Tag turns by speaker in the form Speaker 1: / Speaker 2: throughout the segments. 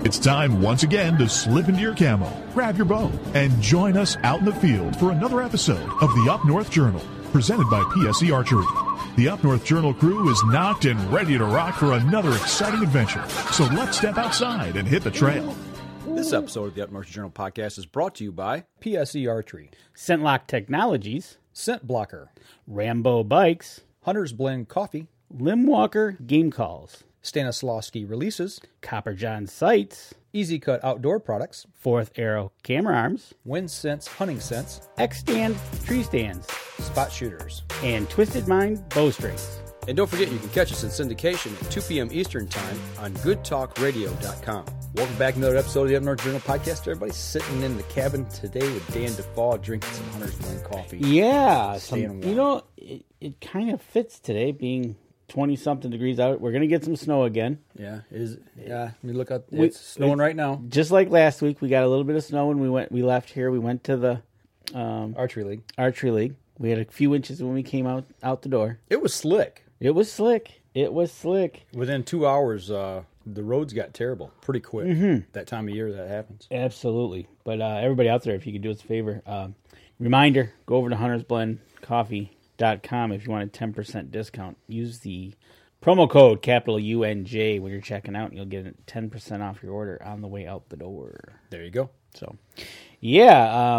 Speaker 1: It's time once again to slip into your camo, grab your bow, and join us out in the field for another episode of the Up North Journal, presented by PSE Archery. The Up North Journal crew is knocked and ready to rock for another exciting adventure. So let's step outside and hit the trail.
Speaker 2: This episode of the Up North Journal podcast is brought to you by PSE Archery,
Speaker 3: Scentlock Technologies,
Speaker 2: Limbwalker,
Speaker 3: Rambo Bikes,
Speaker 2: Hunter's Blend Coffee,
Speaker 3: Limbwalker Game Calls,
Speaker 2: Stanislawski Releases,
Speaker 3: Copper John Sights,
Speaker 2: EZ Kut Outdoor Products,
Speaker 3: Fourth Arrow Camera Arms,
Speaker 2: Wind Sense Hunting Sense,
Speaker 3: X-Stand Tree Stands,
Speaker 2: Spot Shooters,
Speaker 3: and Twisted Mind Bowstrings.
Speaker 2: And don't forget you can catch us in syndication at 2 p.m. Eastern Time on goodtalkradio.com. Welcome back to another episode of the Up North Journal podcast. Everybody sitting in the cabin today with Dan DeFaw drinking some Hunter's Blend coffee.
Speaker 3: Yeah,
Speaker 2: Staying warm.
Speaker 3: you know, it kind of fits today being 20-something degrees out. We're going to get some snow again.
Speaker 2: Yeah, it is. Yeah, let me look up. It's snowing right now.
Speaker 3: Just like last week, we got a little bit of snow when we left here. We went to the
Speaker 2: Archery
Speaker 3: League. We had a few inches when we came out the door.
Speaker 2: It was slick.
Speaker 3: It was slick.
Speaker 2: Within 2 hours, the roads got terrible pretty quick. That time of year that happens.
Speaker 3: Absolutely. But everybody out there, if you could do us a favor, reminder, go over to huntersblendcoffee.com if you want a 10% discount. Use the promo code capital UNJ when you're checking out, and you'll get 10% off your order on the way out the door.
Speaker 2: There you go.
Speaker 3: So, yeah,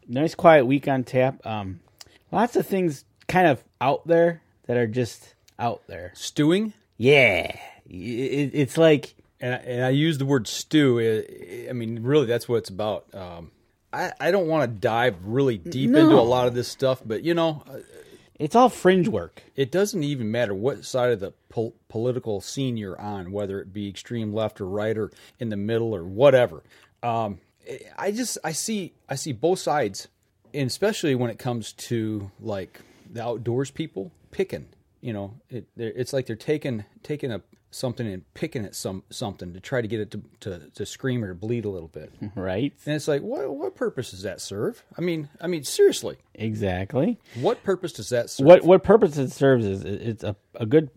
Speaker 3: nice quiet week on tap. Lots of things kind of out there that are just out there.
Speaker 2: Stewing?
Speaker 3: Yeah. It's like...
Speaker 2: And I use the word stew. I mean, really, that's what it's about. I don't want to dive really deep into a lot of this stuff, but, you know...
Speaker 3: It's all fringe work. It
Speaker 2: doesn't even matter what side of the political scene you're on, whether it be extreme left or right or in the middle or whatever. I see both sides, and especially when it comes to, like, the outdoors people picking. You know, it's like they're taking something and picking at something to try to get it to scream or bleed a little bit.
Speaker 3: Right.
Speaker 2: And it's like, what purpose does that serve? I mean, seriously.
Speaker 3: Exactly.
Speaker 2: What purpose does that serve?
Speaker 3: What purpose it serves is it's a good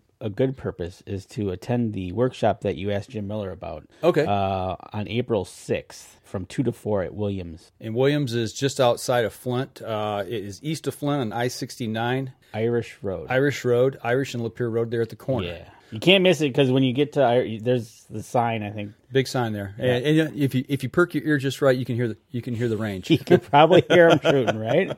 Speaker 3: purpose is to attend the workshop that you asked Jim Miller about.
Speaker 2: Okay.
Speaker 3: On April 6th from 2 to 4 at Williams.
Speaker 2: And Williams is just outside of Flint. It is east of Flint on I-69.
Speaker 3: Irish Road, Irish
Speaker 2: and Lapeer Road there at the corner.
Speaker 3: Yeah. You can't miss it because when you get to there's the sign, I think.
Speaker 2: Big sign there. Yeah. And if you perk your ear just right, you can hear the range.
Speaker 3: You can probably hear them shooting, right?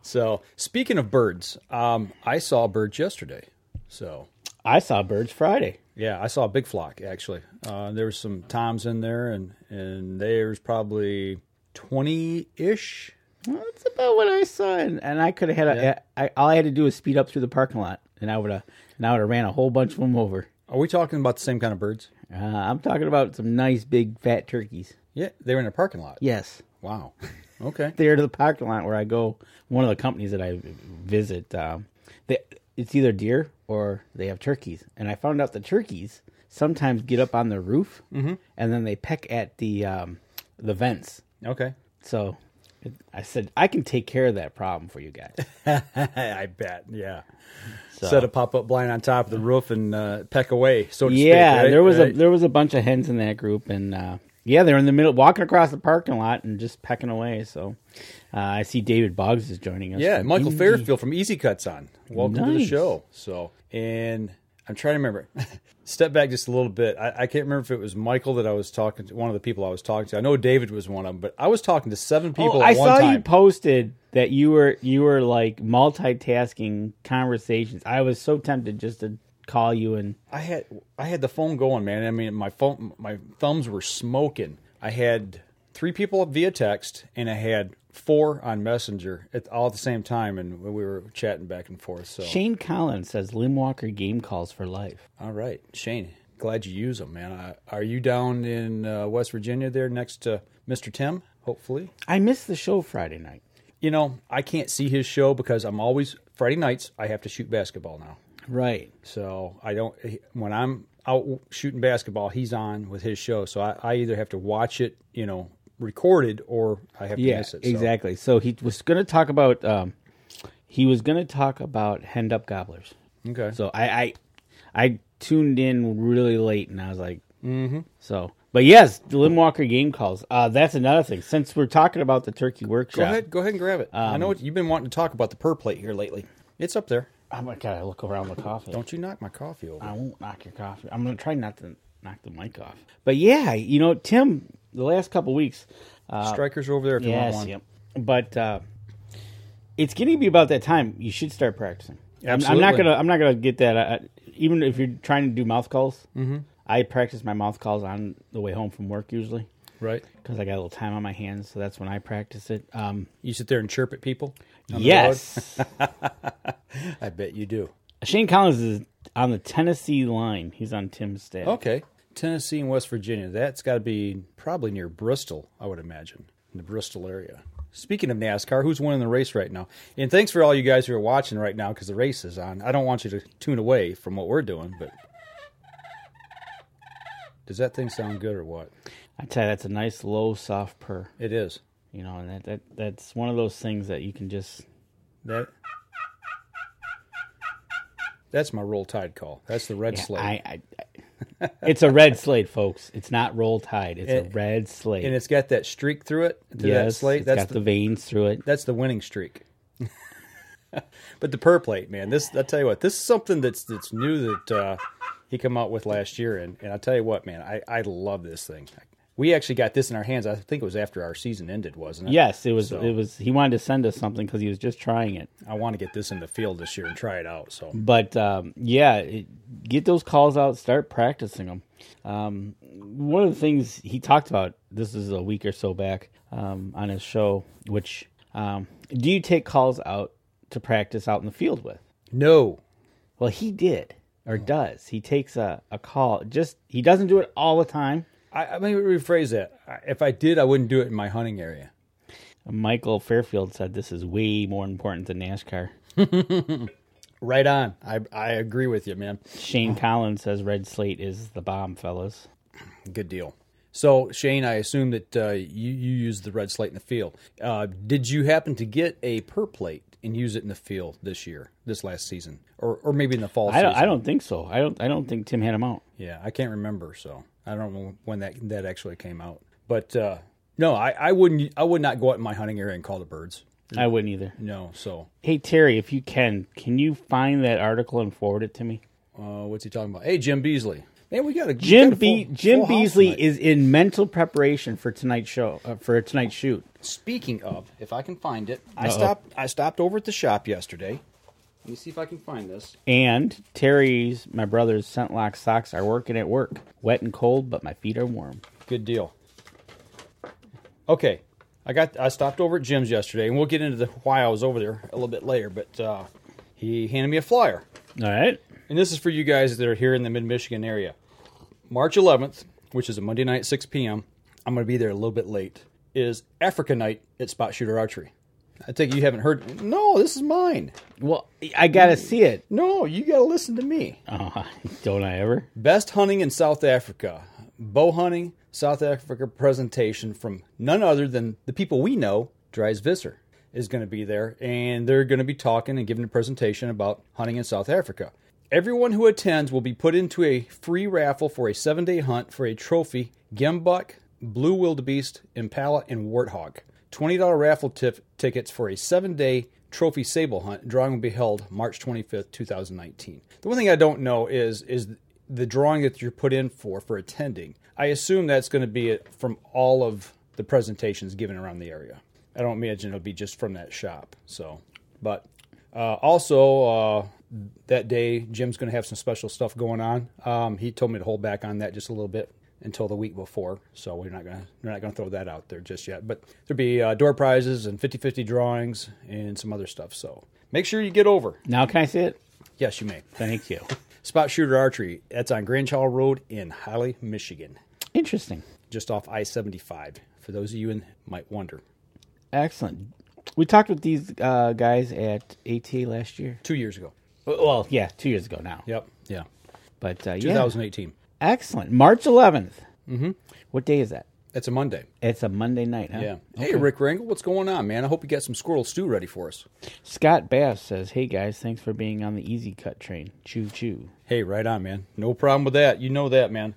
Speaker 2: So, speaking of birds, I saw birds yesterday. So
Speaker 3: I saw birds Friday.
Speaker 2: Yeah, I saw a big flock actually. There was some toms in there, and there's probably 20-ish.
Speaker 3: Well, that's about what I saw, and I could have had all I had to do was speed up through the parking lot, and I would have ran a whole bunch of them over.
Speaker 2: Are we talking about the same kind of birds?
Speaker 3: I'm talking about some nice big fat turkeys.
Speaker 2: Yeah, they were in a parking lot.
Speaker 3: Yes.
Speaker 2: Wow. Okay.
Speaker 3: They're to the parking lot where I go. One of the companies that I visit, it's either deer or they have turkeys, and I found out the turkeys sometimes get up on the roof, and then they peck at the vents.
Speaker 2: Okay.
Speaker 3: So I said, I can take care of that problem for you guys.
Speaker 2: I bet, yeah. So. Set a pop-up blind on top of the roof and peck away, so to speak.
Speaker 3: Yeah,
Speaker 2: right?
Speaker 3: there was a bunch of hens in that group, and they're in the middle, walking across the parking lot and just pecking away. So I see David Boggs is joining us.
Speaker 2: Yeah, Michael Fairfield from EZ Kut's on. Welcome to the show. So, and I'm trying to remember. Step back just a little bit. I can't remember if it was Michael that I was talking to, one of the people I was talking to. I know David was one of them, but I was talking to 7 people at one time.
Speaker 3: I saw you posted that you were like multitasking conversations. I was so tempted just to call you, and
Speaker 2: I had the phone going, man. I mean, my thumbs were smoking. I had 3 people via text, and I had 4 on Messenger all at the same time, and we were chatting back and forth. So
Speaker 3: Shane Collins says Limbwalker game calls for life.
Speaker 2: All right, Shane, glad you use them, man. Are you down in West Virginia there next to Mr. Tim, hopefully?
Speaker 3: I missed the show Friday night.
Speaker 2: You know, I can't see his show because I'm always, Friday nights, I have to shoot basketball now.
Speaker 3: Right.
Speaker 2: So when I'm out shooting basketball, he's on with his show. So I either have to watch it, you know, recorded, or I have to miss it. So.
Speaker 3: Exactly. So he was going to talk about henned up gobblers.
Speaker 2: Okay.
Speaker 3: So I tuned in really late, and I was like, So But yes, the Limbwalker game calls. That's another thing. Since we're talking about the turkey workshop.
Speaker 2: Go ahead and grab it. I know you've been wanting to talk about the Purr plate here lately. It's up there.
Speaker 3: Oh my God, I look around the coffee.
Speaker 2: Don't you knock my coffee over.
Speaker 3: I won't knock your coffee. I'm going to try not to knock the mic off. But yeah, Tim, the last couple weeks.
Speaker 2: Strikers are over there if you want one.
Speaker 3: Yep. But it's getting to be about that time. You should start practicing.
Speaker 2: Absolutely.
Speaker 3: I'm not gonna get that. Even if you're trying to do mouth calls, I practice my mouth calls on the way home from work usually.
Speaker 2: Right.
Speaker 3: Because I got a little time on my hands, so that's when I practice it.
Speaker 2: You sit there and chirp at people?
Speaker 3: Yes.
Speaker 2: I bet you do.
Speaker 3: Shane Collins is on the Tennessee line. He's on Tim's staff.
Speaker 2: Okay. Tennessee and West Virginia. That's got to be probably near Bristol, I would imagine, in the Bristol area. Speaking of NASCAR, who's winning the race right now? And thanks for all you guys who are watching right now because the race is on. I don't want you to tune away from what we're doing, but does that thing sound good or what?
Speaker 3: I tell you, that's a nice, low, soft purr.
Speaker 2: It is.
Speaker 3: And that's one of those things that you can just...
Speaker 2: That's my Roll Tide call. That's the red Slate.
Speaker 3: It's a red Slate, folks. It's not Roll Tide. It's a red Slate.
Speaker 2: And it's got that streak through it.
Speaker 3: Yes,
Speaker 2: that Slate.
Speaker 3: It's got the veins through it.
Speaker 2: That's the winning streak. But the Purr plate, man, I tell you what, this is something that's new that he came out with last year. And I tell you what, man, I love this thing. We actually got this in our hands. I think it was after our season ended, wasn't it?
Speaker 3: Yes, it was. So, it was. He wanted to send us something because he was just trying it.
Speaker 2: I want to get this in the field this year and try it out. So,
Speaker 3: but get those calls out. Start practicing them. One of the things he talked about, this is a week or so back on his show. Which do you take calls out to practice out in the field with?
Speaker 2: No.
Speaker 3: Well, he did or does. He takes a call. He doesn't do it all the time.
Speaker 2: Let me rephrase that. If I did, I wouldn't do it in my hunting area.
Speaker 3: Michael Fairfield said this is way more important than NASCAR.
Speaker 2: Right on. I agree with you, man.
Speaker 3: Shane Collins says red Slate is the bomb, fellas.
Speaker 2: Good deal. So, Shane, I assume that you use the red Slate in the field. Did you happen to get a Purr plate and use it in the field this last season, or maybe in the fall season?
Speaker 3: I don't think so. I don't think Tim had him out.
Speaker 2: Yeah, I can't remember, so I don't know when that actually came out. But no, I would not go out in my hunting area and call the birds.
Speaker 3: I wouldn't either.
Speaker 2: No, so.
Speaker 3: Hey, Terry, if you can you find that article and forward it to me?
Speaker 2: What's he talking about? Hey, Jim Beasley. Man,
Speaker 3: Jim Beasley is in mental preparation for tonight's show, for tonight's shoot.
Speaker 2: Speaking of, if I can find it, I stopped over at the shop yesterday. Let me see if I can find this.
Speaker 3: And my brother's ScentLock socks are working at work. Wet and cold, but my feet are warm.
Speaker 2: Good deal. Okay, I stopped over at Jim's yesterday, and we'll get into why I was over there a little bit later. But he handed me a flyer.
Speaker 3: All right.
Speaker 2: And this is for you guys that are here in the Mid-Michigan area. March 11th, which is a Monday night at 6 p.m., I'm going to be there a little bit late, is Africa Night at Spot Shooter Archery. I think you haven't heard. No, this is mine.
Speaker 3: Well, I got to see it.
Speaker 2: No, you got to listen to me.
Speaker 3: Don't I ever?
Speaker 2: Best hunting in South Africa. Bow hunting, South Africa presentation from none other than the people we know. Dries Visser is going to be there, and they're going to be talking and giving a presentation about hunting in South Africa. Everyone who attends will be put into a free raffle for a 7-day hunt for a trophy gembuck, blue wildebeest, impala, and warthog. $20 raffle tickets for a 7-day trophy sable hunt. Drawing will be held March 25th, 2019. The one thing I don't know is the drawing that you're put in for attending. I assume that's going to be from all of the presentations given around the area. I don't imagine it'll be just from that shop. So, but also that day, Jim's going to have some special stuff going on. He told me to hold back on that just a little bit until the week before, so we're not gonna throw that out there just yet. But there'll be door prizes and 50-50 drawings and some other stuff. So make sure you get over.
Speaker 3: Now can I see it?
Speaker 2: Yes, you may.
Speaker 3: Thank you.
Speaker 2: Spot Shooter Archery. That's on Grange Hall Road in Holly, Michigan.
Speaker 3: Interesting.
Speaker 2: Just off I-75. For those of you who might wonder.
Speaker 3: Excellent. We talked with these guys at ATA last year.
Speaker 2: 2 years ago.
Speaker 3: Well, yeah, 2 years ago now.
Speaker 2: Yep. Yeah.
Speaker 3: But
Speaker 2: 2018.
Speaker 3: Excellent. March 11th. Mm-hmm. What day is that?
Speaker 2: It's a Monday.
Speaker 3: It's a Monday night, huh?
Speaker 2: Yeah.
Speaker 3: Okay.
Speaker 2: Hey, Rick Ringel, what's going on, man? I hope you got some squirrel stew ready for us.
Speaker 3: Scott Bass says, hey, guys, thanks for being on the EZ Kut train. Choo-choo.
Speaker 2: Hey, right on, man. No problem with that. You know that, man.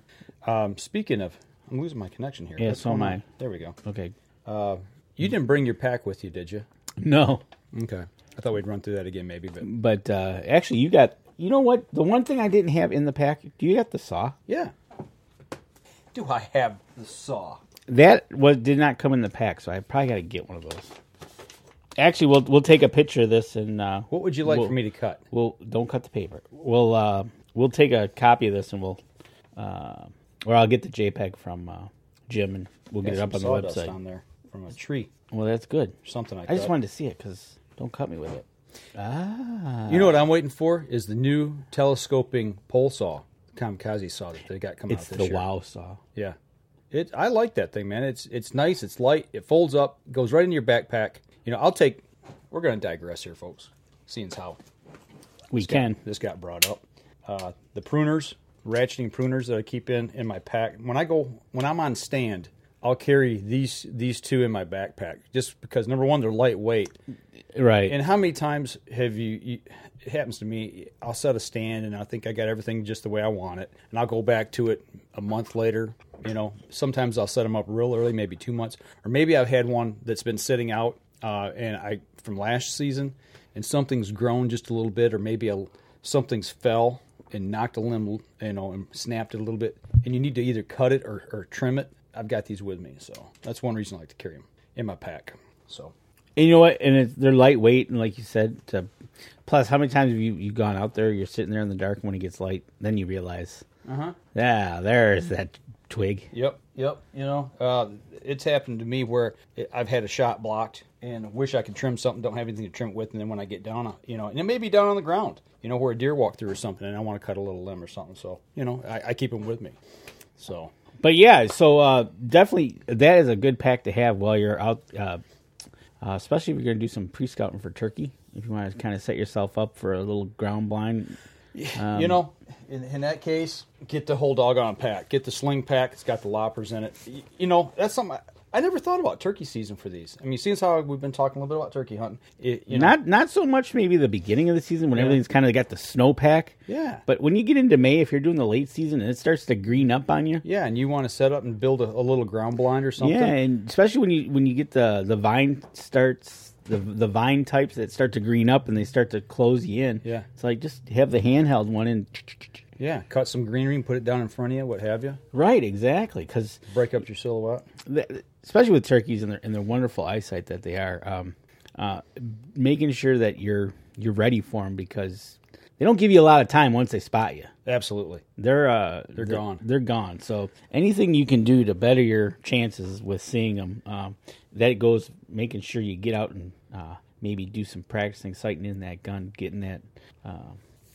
Speaker 2: Speaking of I'm losing my connection here.
Speaker 3: Yeah, so am I.
Speaker 2: There we go.
Speaker 3: Okay.
Speaker 2: You didn't bring your pack with you, did you?
Speaker 3: No.
Speaker 2: Okay. I thought we'd run through that again, maybe.
Speaker 3: But actually, you got. You know what? The one thing I didn't have in the pack. Do you got the saw?
Speaker 2: Yeah. Do I have the saw?
Speaker 3: That did not come in the pack, so I probably got to get one of those. Actually, we'll take a picture of this and.
Speaker 2: What would you like for me to cut?
Speaker 3: Don't cut the paper. We'll take a copy of this and or I'll get the JPEG from Jim and we'll get it up on the website.
Speaker 2: On there from a tree.
Speaker 3: Well, that's good.
Speaker 2: Something like
Speaker 3: I just wanted to see it because don't cut me with it.
Speaker 2: You know what I'm waiting for is the new telescoping pole saw, Kamikaze saw that they got coming out this year.
Speaker 3: It's the WOW saw.
Speaker 2: Yeah, I like that thing, man. It's nice. It's light. It folds up, goes right in your backpack. You know, we're going to digress here, folks. Seeing as how this got brought up. The pruners, ratcheting pruners that I keep in my pack. When I'm on stand, I'll carry these two in my backpack just because, number one, they're lightweight.
Speaker 3: Right.
Speaker 2: And how many times have it happens to me, I'll set a stand and I think I got everything just the way I want it. And I'll go back to it a month later. You know, sometimes I'll set them up real early, maybe 2 months. Or maybe I've had one that's been sitting out from last season and something's grown just a little bit, or maybe something's fell and knocked a limb, and snapped it a little bit. And you need to either cut it or trim it. I've got these with me, so that's one reason I like to carry them in my pack. So,
Speaker 3: and you know what? And they're lightweight, and like you said, plus, how many times have you gone out there? You're sitting there in the dark, and when it gets light, then you realize, there's that twig.
Speaker 2: Yep. You know, it's happened to me where I've had a shot blocked and wish I could trim something, don't have anything to trim it with, and then when I get down, and it may be down on the ground, where a deer walked through or something, and I want to cut a little limb or something. So, I keep them with me. So.
Speaker 3: But yeah, so definitely that is a good pack to have while you're out, especially if you're going to do some pre-scouting for turkey. If you want to kind of set yourself up for a little ground blind.
Speaker 2: In that case, get the whole doggone pack. Get the sling pack. It's got the loppers in it. That's something I never thought about turkey season for these. I mean, seeing as how we've been talking a little bit about turkey hunting.
Speaker 3: Not so much maybe the beginning of the season when everything's kind of got the snowpack.
Speaker 2: Yeah.
Speaker 3: But when you get into May, if you're doing the late season and it starts to green up on you.
Speaker 2: Yeah, and you want to set up and build a little ground blind or something.
Speaker 3: Yeah, and especially when you get the vine starts, the vine types that start to green up and they start to close you in.
Speaker 2: Yeah.
Speaker 3: It's like just have the handheld one and...
Speaker 2: Yeah, cut some greenery and put it down in front of you, what have you.
Speaker 3: Right, exactly. Because
Speaker 2: break up your silhouette.
Speaker 3: Especially with turkeys and their wonderful eyesight that they are, making sure that you're ready for them because they don't give you a lot of time once they spot you.
Speaker 2: Absolutely,
Speaker 3: they're
Speaker 2: gone.
Speaker 3: They're gone. So anything you can do to better your chances with seeing them, that goes making sure you get out and maybe do some practicing, sighting in that gun, getting that.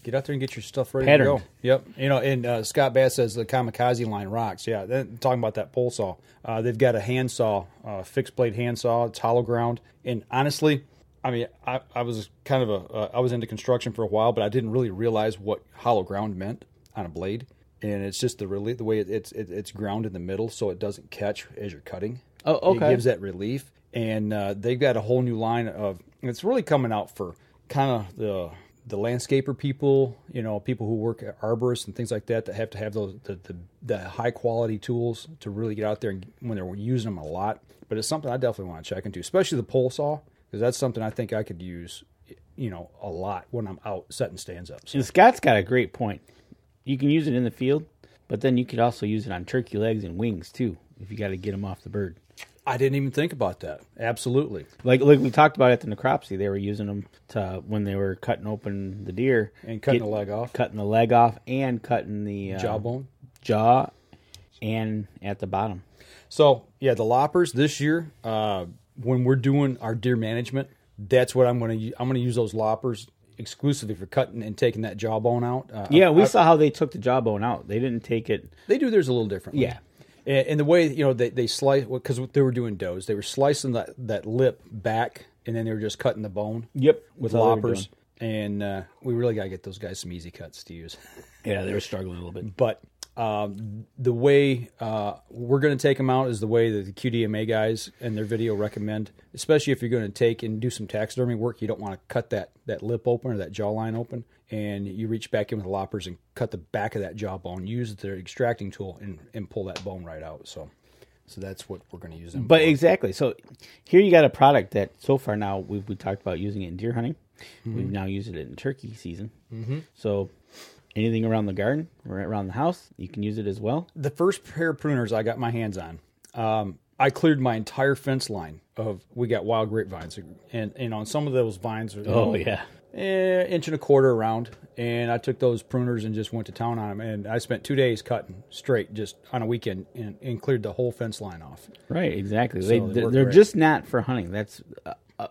Speaker 2: Get out there and get your stuff ready
Speaker 3: patterned.
Speaker 2: To go. Yep. And Scott Bass says the Kamikaze line rocks. Yeah, talking about that pole saw. They've got a handsaw, fixed blade handsaw. It's hollow ground. And honestly, I mean, I was kind of I was into construction for a while, but I didn't really realize what hollow ground meant on a blade. And it's just the way it's ground in the middle so it doesn't catch as you're cutting.
Speaker 3: Oh, okay.
Speaker 2: It gives that relief. And they've got a whole new line of, it's really coming out for kind of the landscaper people, people who work at arborists and things like that have to have those the high quality tools to really get out there and when they're using them a lot. But it's something I definitely want to check into, especially the pole saw, because that's something I think I could use, a lot when I'm out setting stands up. So.
Speaker 3: And Scott's got a great point. You can use it in the field, but then you could also use it on turkey legs and wings too, if you got to get them off the bird.
Speaker 2: I didn't even think about that. Absolutely.
Speaker 3: Like we talked about at the necropsy, they were using them when they were cutting open the deer.
Speaker 2: And cutting the leg off.
Speaker 3: Cutting the leg off and cutting the
Speaker 2: jawbone.
Speaker 3: Jaw and at the bottom.
Speaker 2: So, yeah, the loppers this year, when we're doing our deer management, that's what I'm going to use. I'm going to use those loppers exclusively for cutting and taking that jawbone out.
Speaker 3: We saw how they took the jawbone out. They didn't take it.
Speaker 2: They do theirs a little differently.
Speaker 3: Yeah.
Speaker 2: And the way, they slice, because they were doing does, they were slicing that lip back, and then they were just cutting the bone.
Speaker 3: Yep.
Speaker 2: With loppers. And we really got to get those guys some easy cuts to use.
Speaker 3: Yeah, they were struggling a little bit.
Speaker 2: But The way we're going to take them out is the way that the QDMA guys in their video recommend, especially if you're going to take and do some taxidermy work. You don't want to cut that lip open or that jawline open, and you reach back in with the loppers and cut the back of that jawbone. Use the extracting tool and pull that bone right out. So that's what we're going to use them
Speaker 3: But
Speaker 2: for.
Speaker 3: exactly. So here you got a product that so far now we talked about using it in deer hunting. Mm-hmm. We've now used it in turkey season. Mm-hmm. So anything around the garden or around the house, you can use it as well.
Speaker 2: The first pair of pruners I got my hands on, I cleared my entire fence line we got wild grapevines. And on some of those vines, inch and a quarter around. And I took those pruners and just went to town on them. And I spent 2 days cutting straight just on a weekend and cleared the whole fence line off.
Speaker 3: Right, exactly.
Speaker 2: So
Speaker 3: they're just not for hunting. That's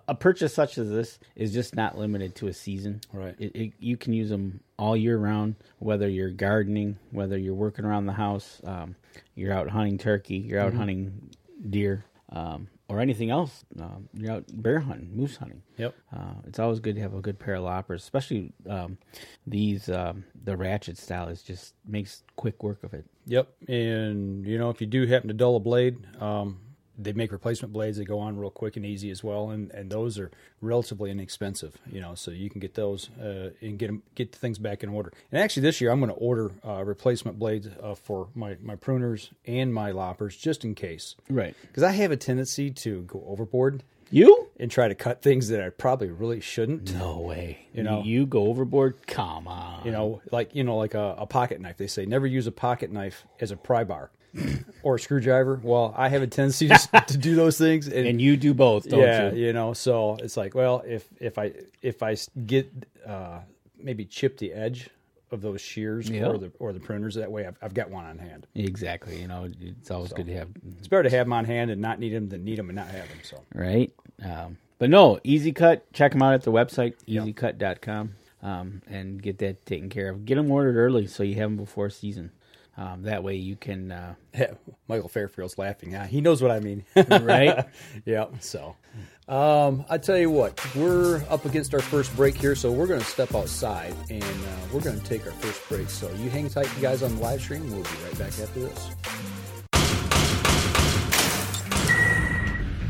Speaker 3: a purchase such as this is just not limited to a season.
Speaker 2: Right.
Speaker 3: You can use them all year round, whether you're gardening, whether you're working around the house, you're out hunting turkey, you're out hunting deer, or anything else. You're out bear hunting, moose hunting.
Speaker 2: Yep.
Speaker 3: It's always good to have a good pair of loppers, especially these. The ratchet style just makes quick work of it.
Speaker 2: Yep. And, if you do happen to dull a blade, they make replacement blades that go on real quick and easy as well, and those are relatively inexpensive, so you can get those and get things back in order. And actually this year I'm going to order replacement blades for my pruners and my loppers just in case.
Speaker 3: Right.
Speaker 2: Because I have a tendency to go overboard.
Speaker 3: You?
Speaker 2: And try to cut things that I probably really shouldn't.
Speaker 3: No way.
Speaker 2: You
Speaker 3: go overboard? Come on.
Speaker 2: Like a pocket knife. They say never use a pocket knife as a pry bar. Or a screwdriver. Well, I have a tendency to do those things, and
Speaker 3: you do both, don't you?
Speaker 2: Yeah, so it's like, well, if I get maybe chip the edge of those shears or the pruners, that way I've got one on hand.
Speaker 3: Exactly. It's always good to have.
Speaker 2: It's better to have them on hand and not need them than need them and not have them. So
Speaker 3: right. But no, EZ Kut. Check them out at the website ezkut.com, and get that taken care of. Get them ordered early so you have them before season. That way you can...
Speaker 2: Michael Fairfield's laughing. He knows what I mean.
Speaker 3: Right?
Speaker 2: Yeah. So, I tell you what, we're up against our first break here, so we're going to step outside, and we're going to take our first break. So you hang tight, you guys, on the live stream. We'll be right back after this.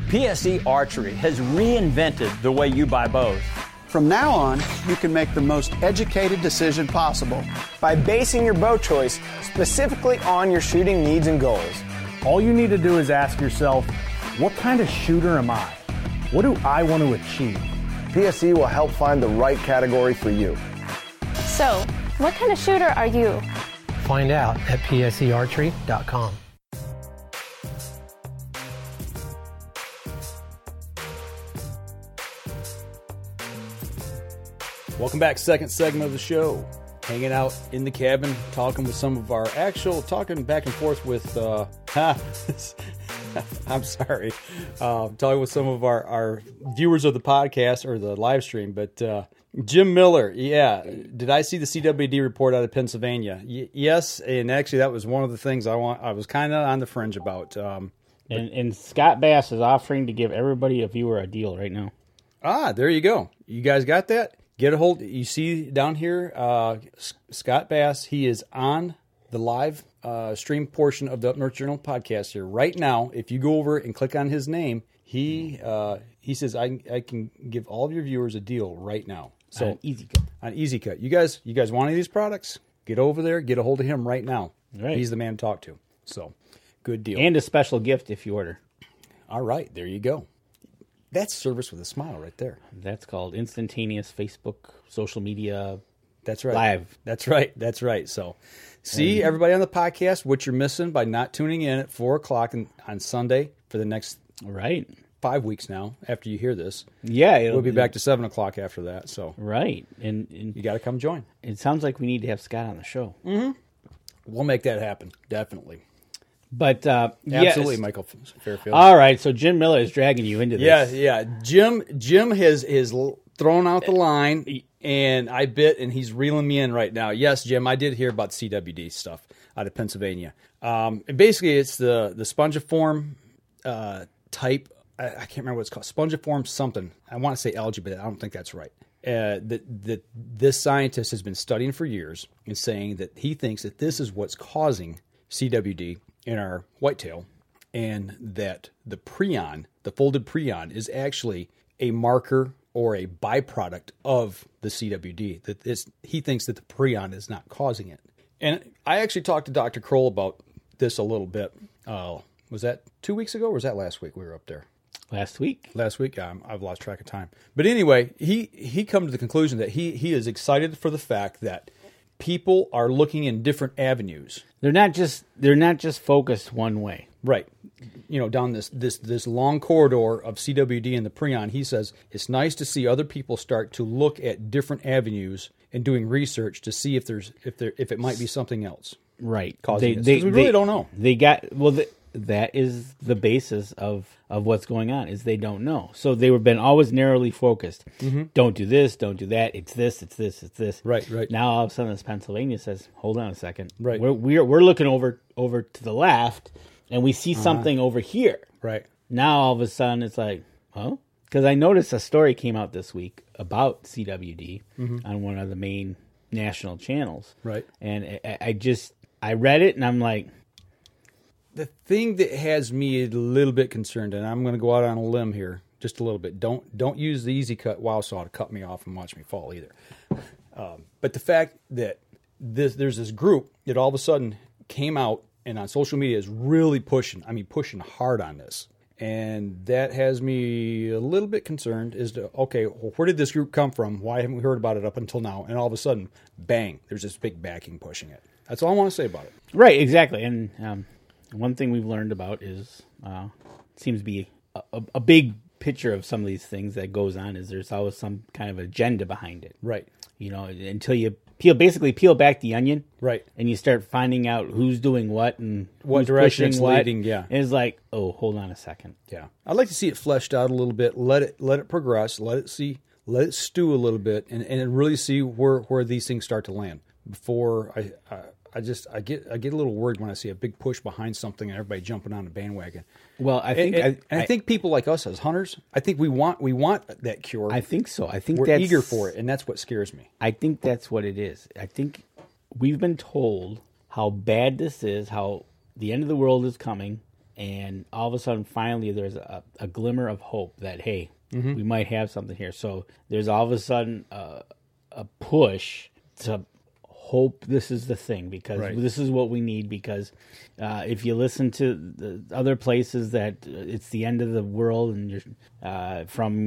Speaker 4: PSE Archery has reinvented the way you buy bows.
Speaker 5: From now on, you can make the most educated decision possible
Speaker 6: by basing your bow choice specifically on your shooting needs and goals.
Speaker 7: All you need to do is ask yourself, what kind of shooter am I? What do I want to achieve?
Speaker 6: PSE will help find the right category for you.
Speaker 8: So, what kind of shooter are you?
Speaker 9: Find out at psearchery.com.
Speaker 2: Welcome back. Second segment of the show. Hanging out in the cabin, talking back and forth with, I'm sorry, talking with some of our viewers of the podcast or the live stream, but Jim Miller, did I see the CWD report out of Pennsylvania? Yes, and actually that was one of the things I was kind of on the fringe about.
Speaker 3: And Scott Bass is offering to give everybody a viewer a deal right now.
Speaker 2: There you go. You guys got that? Get a hold. You see down here, Scott Bass. He is on the live stream portion of the Up North Journal podcast here right now. If you go over and click on his name, he says I can give all of your viewers a deal right now. So
Speaker 3: on EZ Kut.
Speaker 2: On EZ Kut. You guys want any of these products? Get over there. Get a hold of him right now.
Speaker 3: Right.
Speaker 2: He's the man to talk to. So good deal.
Speaker 3: And a special gift if you order.
Speaker 2: All right. There you go. That's service with a smile right there.
Speaker 3: That's called instantaneous Facebook, social media.
Speaker 2: That's right.
Speaker 3: Live.
Speaker 2: That's right. So, see, everybody on the podcast, what you're missing by not tuning in at 4 o'clock on Sunday for the next 5 weeks now after you hear this.
Speaker 3: Yeah.
Speaker 2: We'll be back to 7 o'clock after that. So
Speaker 3: right. And
Speaker 2: you got to come join.
Speaker 3: It sounds like we need to have Scott on the show.
Speaker 2: Mm-hmm. We'll make that happen. Definitely.
Speaker 3: But
Speaker 2: absolutely, Michael Fairfield.
Speaker 3: All right, so Jim Miller is dragging you into this.
Speaker 2: Yeah. Jim has thrown out the line, and I bit, and he's reeling me in right now. Yes, Jim, I did hear about CWD stuff out of Pennsylvania. Basically, it's the spongiform type. I can't remember what it's called. Spongiform something. I want to say algae, but I don't think that's right. that this scientist has been studying for years and saying that he thinks that this is what's causing CWD in our whitetail, and that the prion, the folded prion, is actually a marker or a byproduct of the CWD. That he thinks that the prion is not causing it. And I actually talked to Dr. Kroll about this a little bit. Was that 2 weeks ago or was that last week we were up there?
Speaker 3: Last week.
Speaker 2: I've lost track of time. But anyway, he come to the conclusion that he is excited for the fact that people are looking in different avenues.
Speaker 3: They're not just focused one way.
Speaker 2: Right. Down this long corridor of CWD and the prion, he says it's nice to see other people start to look at different avenues and doing research to see if it might be something else.
Speaker 3: Right.
Speaker 2: Causing this. We really don't know.
Speaker 3: That is the basis of what's going on, is they don't know. So they were been always narrowly focused. Mm-hmm. Don't do this, don't do that. It's this, it's this, it's this.
Speaker 2: Right.
Speaker 3: Now all of a sudden this Pennsylvania says, hold on a second.
Speaker 2: Right.
Speaker 3: We're looking over to the left and we see something over here.
Speaker 2: Right.
Speaker 3: Now all of a sudden it's like, huh? Because I noticed a story came out this week about CWD on one of the main national channels.
Speaker 2: Right.
Speaker 3: And I read it and I'm like,
Speaker 2: the thing that has me a little bit concerned, and I'm going to go out on a limb here just a little bit. Don't use the EZ Kut wow saw to cut me off and watch me fall either. But the fact that there's this group that all of a sudden came out and on social media is really pushing hard on this. And that has me a little bit concerned as to, okay, well, where did this group come from? Why haven't we heard about it up until now? And all of a sudden, bang, there's this big backing pushing it. That's all I want to say about it.
Speaker 3: Right, exactly. And one thing we've learned about is seems to be a big picture of some of these things that goes on is there's always some kind of agenda behind it.
Speaker 2: Right.
Speaker 3: Until you peel back the onion.
Speaker 2: Right.
Speaker 3: And you start finding out who's doing what and
Speaker 2: what direction it's
Speaker 3: what,
Speaker 2: leading. Yeah.
Speaker 3: And it's like, oh, hold on a second.
Speaker 2: Yeah. I'd like to see it fleshed out a little bit. Let it progress. Let it stew a little bit and really see where these things start to land before I get a little worried when I see a big push behind something and everybody jumping on the bandwagon.
Speaker 3: Well, I
Speaker 2: think people like us as hunters, I think we want that cure.
Speaker 3: I think so. I think
Speaker 2: we're eager for it, and that's what scares me.
Speaker 3: I think that's what it is. I think we've been told how bad this is, how the end of the world is coming, and all of a sudden, finally, there's a glimmer of hope that we might have something here. So there's all of a sudden a push to hope this is the thing, because this is what we need, because if you listen to the other places that it's the end of the world and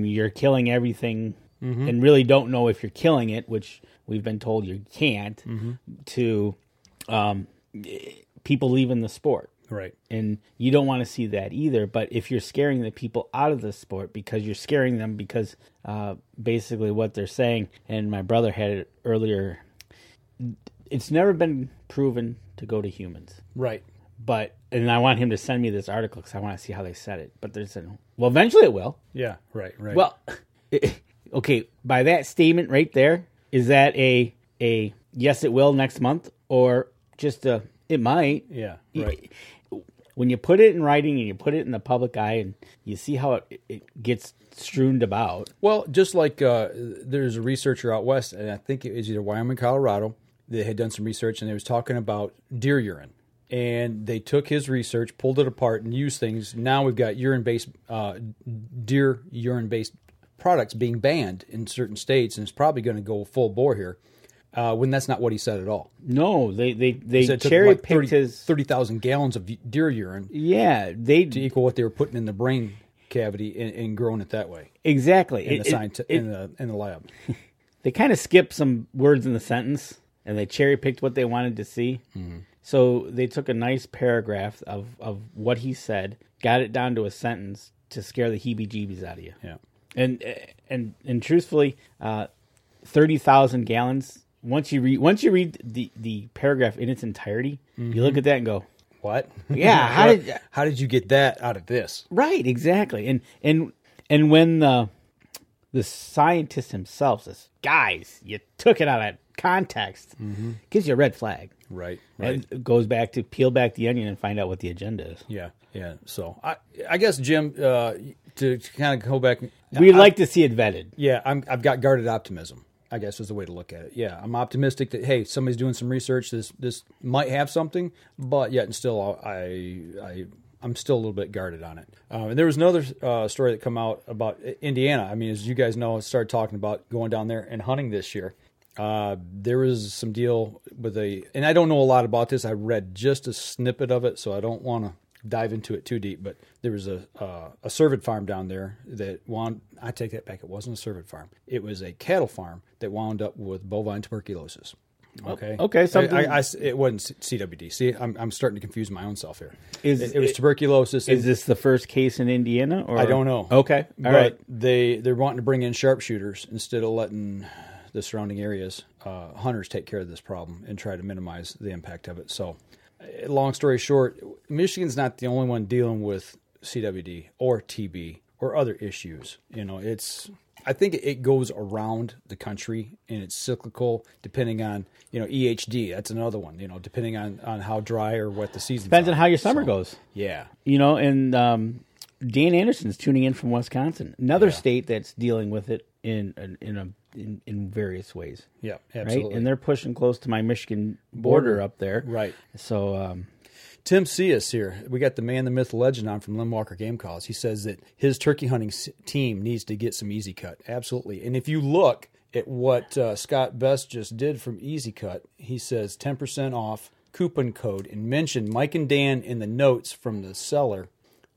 Speaker 3: you're killing everything and really don't know if you're killing it, which we've been told you can't, to people leaving the sport.
Speaker 2: Right.
Speaker 3: And you don't want to see that either. But if you're scaring the people out of the sport because you're scaring them because basically what they're saying, and my brother had it earlier, it's never been proven to go to humans.
Speaker 2: Right.
Speaker 3: And I want him to send me this article because I want to see how they said it. But they said, well, eventually it will.
Speaker 2: Yeah, right.
Speaker 3: Well, okay, by that statement right there, is that a yes, it will next month, or just it might?
Speaker 2: Yeah, right.
Speaker 3: When you put it in writing and you put it in the public eye and you see how it gets strewn about.
Speaker 2: Well, just like there's a researcher out west, and I think it was either Wyoming, Colorado, that had done some research, and they was talking about deer urine. And they took his research, pulled it apart, and used things. Now we've got deer urine-based products being banned in certain states, and it's probably going to go full bore here. When that's not what he said at all.
Speaker 3: No, they cherry picked his
Speaker 2: 30,000 gallons of deer urine.
Speaker 3: Yeah,
Speaker 2: to equal what they were putting in the brain cavity and growing it that way.
Speaker 3: Exactly.
Speaker 2: In the lab.
Speaker 3: They kind of skipped some words in the sentence, and they cherry picked what they wanted to see. Mm-hmm. So they took a nice paragraph of what he said, got it down to a sentence to scare the heebie-jeebies out of you.
Speaker 2: Yeah.
Speaker 3: And truthfully, 30,000 gallons. Once you read the paragraph in its entirety, you look at that and go,
Speaker 2: "What?
Speaker 3: Yeah,
Speaker 2: how did you get that out of this?"
Speaker 3: Right, exactly. And when the scientist himself says, "Guys, you took it out of context," gives you a red flag.
Speaker 2: Right.
Speaker 3: And it goes back to peel back the onion and find out what the agenda is.
Speaker 2: Yeah. So I guess, Jim, to kind of go back,
Speaker 3: We'd like to see it vetted.
Speaker 2: Yeah, I've got guarded optimism, I guess is the way to look at it. Yeah, I'm optimistic that, hey, somebody's doing some research. This might have something, but yet and still I'm still a little bit guarded on it. And there was another story that come out about Indiana. I mean, as you guys know, I started talking about going down there and hunting this year. There was some deal with and I don't know a lot about this. I read just a snippet of it, so I don't want to dive into it too deep, but there was a cervid farm down there that I take that back. It wasn't a cervid farm. It was a cattle farm that wound up with bovine tuberculosis. Okay.
Speaker 3: Okay. Something.
Speaker 2: It wasn't CWD. See, I'm starting to confuse my own self here. It was tuberculosis.
Speaker 3: Is this the first case in Indiana? Or?
Speaker 2: I don't know.
Speaker 3: Okay. All right.
Speaker 2: They're wanting to bring in sharpshooters instead of letting the surrounding areas, hunters take care of this problem and try to minimize the impact of it. So, long story short, Michigan's not the only one dealing with CWD or TB or other issues. I think it goes around the country and it's cyclical depending on, EHD. That's another one, depending on how dry or wet the season.
Speaker 3: Depends on how your summer goes.
Speaker 2: Yeah.
Speaker 3: And Dan Anderson's tuning in from Wisconsin, another state that's dealing with it in various ways.
Speaker 2: Yeah, absolutely.
Speaker 3: Right? And they're pushing close to my Michigan border up there.
Speaker 2: Right.
Speaker 3: So,
Speaker 2: Tim Sias here. We got the man, the myth, legend on from Limbwalker Game Calls. He says that his turkey hunting team needs to get some EZ Kut. Absolutely. And if you look at what Scott Best just did from EZ Kut, he says 10% off coupon code and mention Mike and Dan in the notes from the seller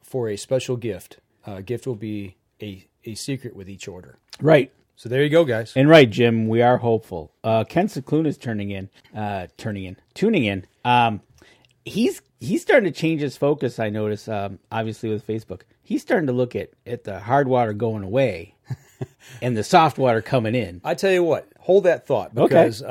Speaker 2: for a special gift. Gift will be a secret with each order.
Speaker 3: Right.
Speaker 2: So there you go, guys.
Speaker 3: And right, Jim, we are hopeful. Ken Seclune is tuning in. He's starting to change his focus, I notice, obviously with Facebook. He's starting to look at the hard water going away and the soft water coming in.
Speaker 2: I tell you what, hold that thought because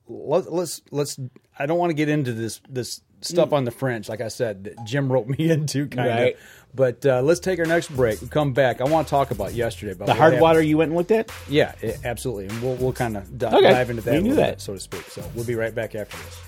Speaker 2: let's I don't want to get into this stuff on the French, like I said, that Jim wrote me into kind of. But let's take our next break. We'll come back. I want to talk about yesterday. About
Speaker 3: the hard water you went and looked at?
Speaker 2: Yeah, absolutely. And we'll kind of dive into that a little bit, so to speak. So we'll be right back after this.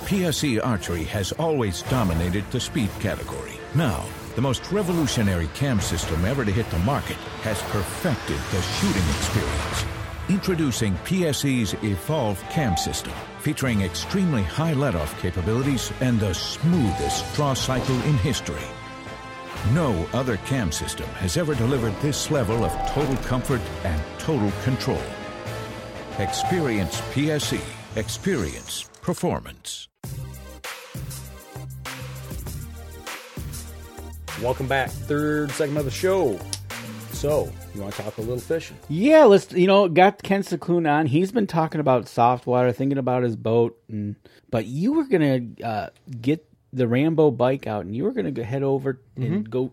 Speaker 10: PSE Archery has always dominated the speed category. Now, the most revolutionary cam system ever to hit the market has perfected the shooting experience. Introducing PSE's Evolve Cam System, featuring extremely high let-off capabilities and the smoothest draw cycle in history. No other cam system has ever delivered this level of total comfort and total control. Experience PSE. Experience performance.
Speaker 2: Welcome back. Third segment of the show. So, you want to talk a little fishing?
Speaker 3: Yeah, let's, got Ken Seclune on. He's been talking about soft water, thinking about his boat. But you were going to get the Rambo bike out, and you were going to head over and go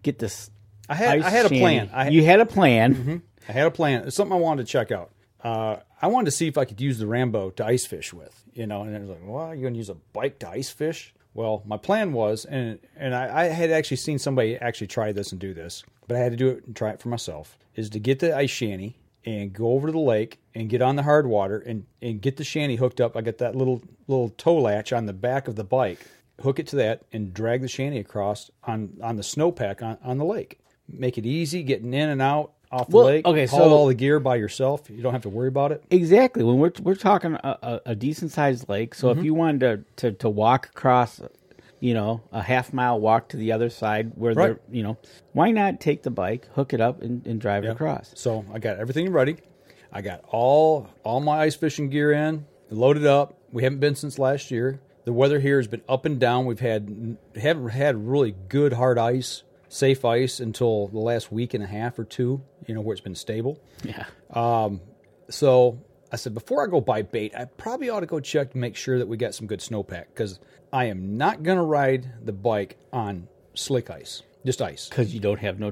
Speaker 3: get this.
Speaker 2: I had a plan.
Speaker 3: You had a plan.
Speaker 2: Mm-hmm. I had a plan. It's something I wanted to check out. I wanted to see if I could use the Rambo to ice fish with, and I was like, well, you're going to use a bike to ice fish? Well, my plan was, and I had actually seen somebody actually try this and do this, but I had to do it and try it for myself, is to get the ice shanty and go over to the lake and get on the hard water and get the shanty hooked up. I got that little toe latch on the back of the bike, hook it to that, and drag the shanty across on the snowpack on the lake. Make it easy getting in and out off the lake.
Speaker 3: Okay,
Speaker 2: haul all the gear by yourself. You don't have to worry about it.
Speaker 3: Exactly. When we're talking a decent sized lake, so if you wanted to walk across, a half-mile walk to the other side where they're, why not take the bike, hook it up, and drive it across?
Speaker 2: So I got everything ready. I got all my ice fishing gear in, loaded up. We haven't been since last year. The weather here has been up and down. Haven't had really good hard ice, safe ice until the last week and a half or two, where it's been stable.
Speaker 3: Yeah.
Speaker 2: So I said, before I go buy bait, I probably ought to go check to make sure that we got some good snowpack, because I am not going to ride the bike on slick ice, just ice.
Speaker 3: Because you don't have no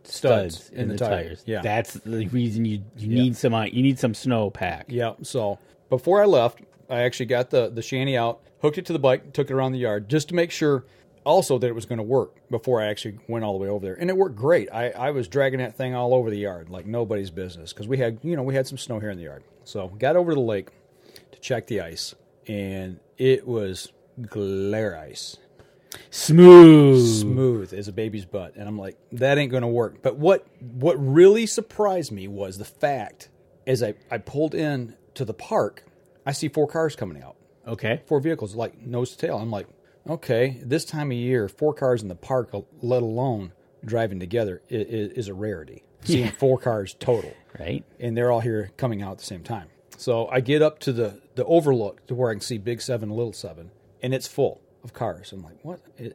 Speaker 3: studs in the tires.
Speaker 2: Yeah.
Speaker 3: That's the reason you need some snowpack.
Speaker 2: Yeah. So before I left, I actually got the shanty out, hooked it to the bike, took it around the yard, just to make sure also that it was going to work before I actually went all the way over there. And it worked great. I was dragging that thing all over the yard like nobody's business, because we had some snow here in the yard. So got over to the lake to check the ice. and it was glare ice.
Speaker 3: Smooth
Speaker 2: As a baby's butt. And I'm like, that ain't going to work. But what really surprised me was the fact, as I pulled in to the park, I see 4 cars coming out.
Speaker 3: Okay.
Speaker 2: 4 vehicles, like nose to tail. I'm like, okay, this time of year, 4 cars in the park, let alone driving together, is a rarity. Seeing 4 cars total.
Speaker 3: Right.
Speaker 2: And they're all here coming out at the same time. So I get up to the overlook to where I can see Big 7 and Little 7, and it's full of cars. I'm like,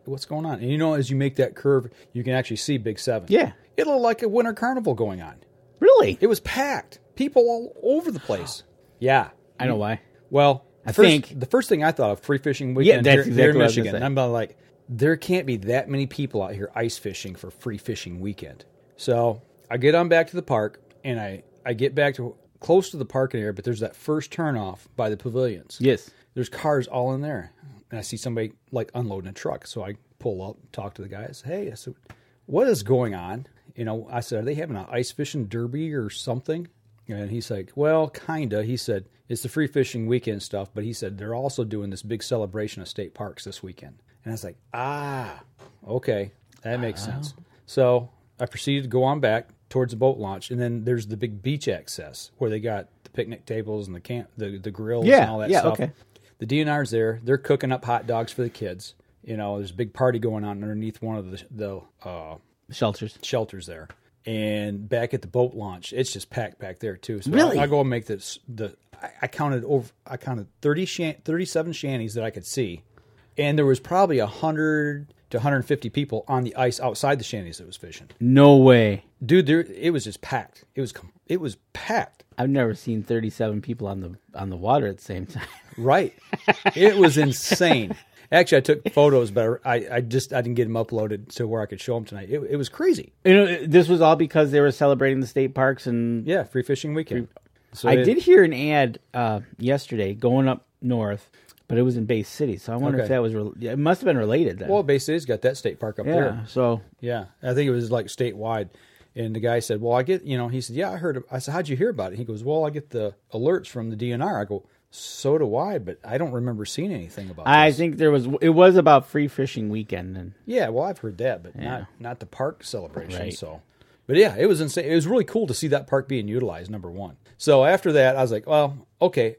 Speaker 2: what's going on? And as you make that curve, you can actually see Big 7.
Speaker 3: Yeah.
Speaker 2: It looked like a winter carnival going on.
Speaker 3: Really?
Speaker 2: It was packed. People all over the place. Yeah.
Speaker 3: I know why.
Speaker 2: Well,
Speaker 3: the
Speaker 2: first thing I thought of, free fishing weekend
Speaker 3: that's
Speaker 2: here
Speaker 3: exactly
Speaker 2: in
Speaker 3: what I was
Speaker 2: Michigan.
Speaker 3: gonna say.
Speaker 2: And I'm like, there can't be that many people out here ice fishing for free fishing weekend. So I get on back to the park, and I get back to close to the parking area, but there's that first turnoff by the pavilions.
Speaker 3: Yes.
Speaker 2: There's cars all in there. And I see somebody like unloading a truck. So I pull up, talk to the guy. I say, hey, what is going on? I said, are they having an ice fishing derby or something? And he's like, well, kinda. He said, it's the free fishing weekend stuff, but he said they're also doing this big celebration of state parks this weekend. And I was like, okay, that makes sense. So I proceeded to go on back towards the boat launch, and then there's the big beach access where they got the picnic tables and the grills and all that stuff. Okay. The DNR's there. They're cooking up hot dogs for the kids. There's a big party going on underneath one of the shelters there. And back at the boat launch, it's just packed back there too. So
Speaker 3: really?
Speaker 2: I go and make this. I counted 37 shanties that I could see, and there was probably 100 to 150 people on the ice outside the shanties that was fishing.
Speaker 3: No way,
Speaker 2: dude! It was just packed. It was packed.
Speaker 3: I've never seen 37 people on the water at the same time.
Speaker 2: Right. It was insane. Actually, I took photos, but I didn't get them uploaded to where I could show them tonight. It was crazy.
Speaker 3: This was all because they were celebrating the state parks and
Speaker 2: free fishing weekend. So
Speaker 3: I did hear an ad yesterday going up north, but it was in Bay City. So I wonder if that was it must have been related then.
Speaker 2: Well, Bay City's got that state park up there.
Speaker 3: So
Speaker 2: yeah, I think it was like statewide. And the guy said, well, I get, he said, yeah, I heard. I said, how'd you hear about it? He goes, well, I get the alerts from the DNR. I go, so do I, but I don't remember seeing anything about this.
Speaker 3: I think it was about free fishing weekend. And
Speaker 2: yeah, well, I've heard that, but not the park celebration. Right. So, but yeah, it was insane. It was really cool to see that park being utilized, number one. So after that, I was like, well, okay,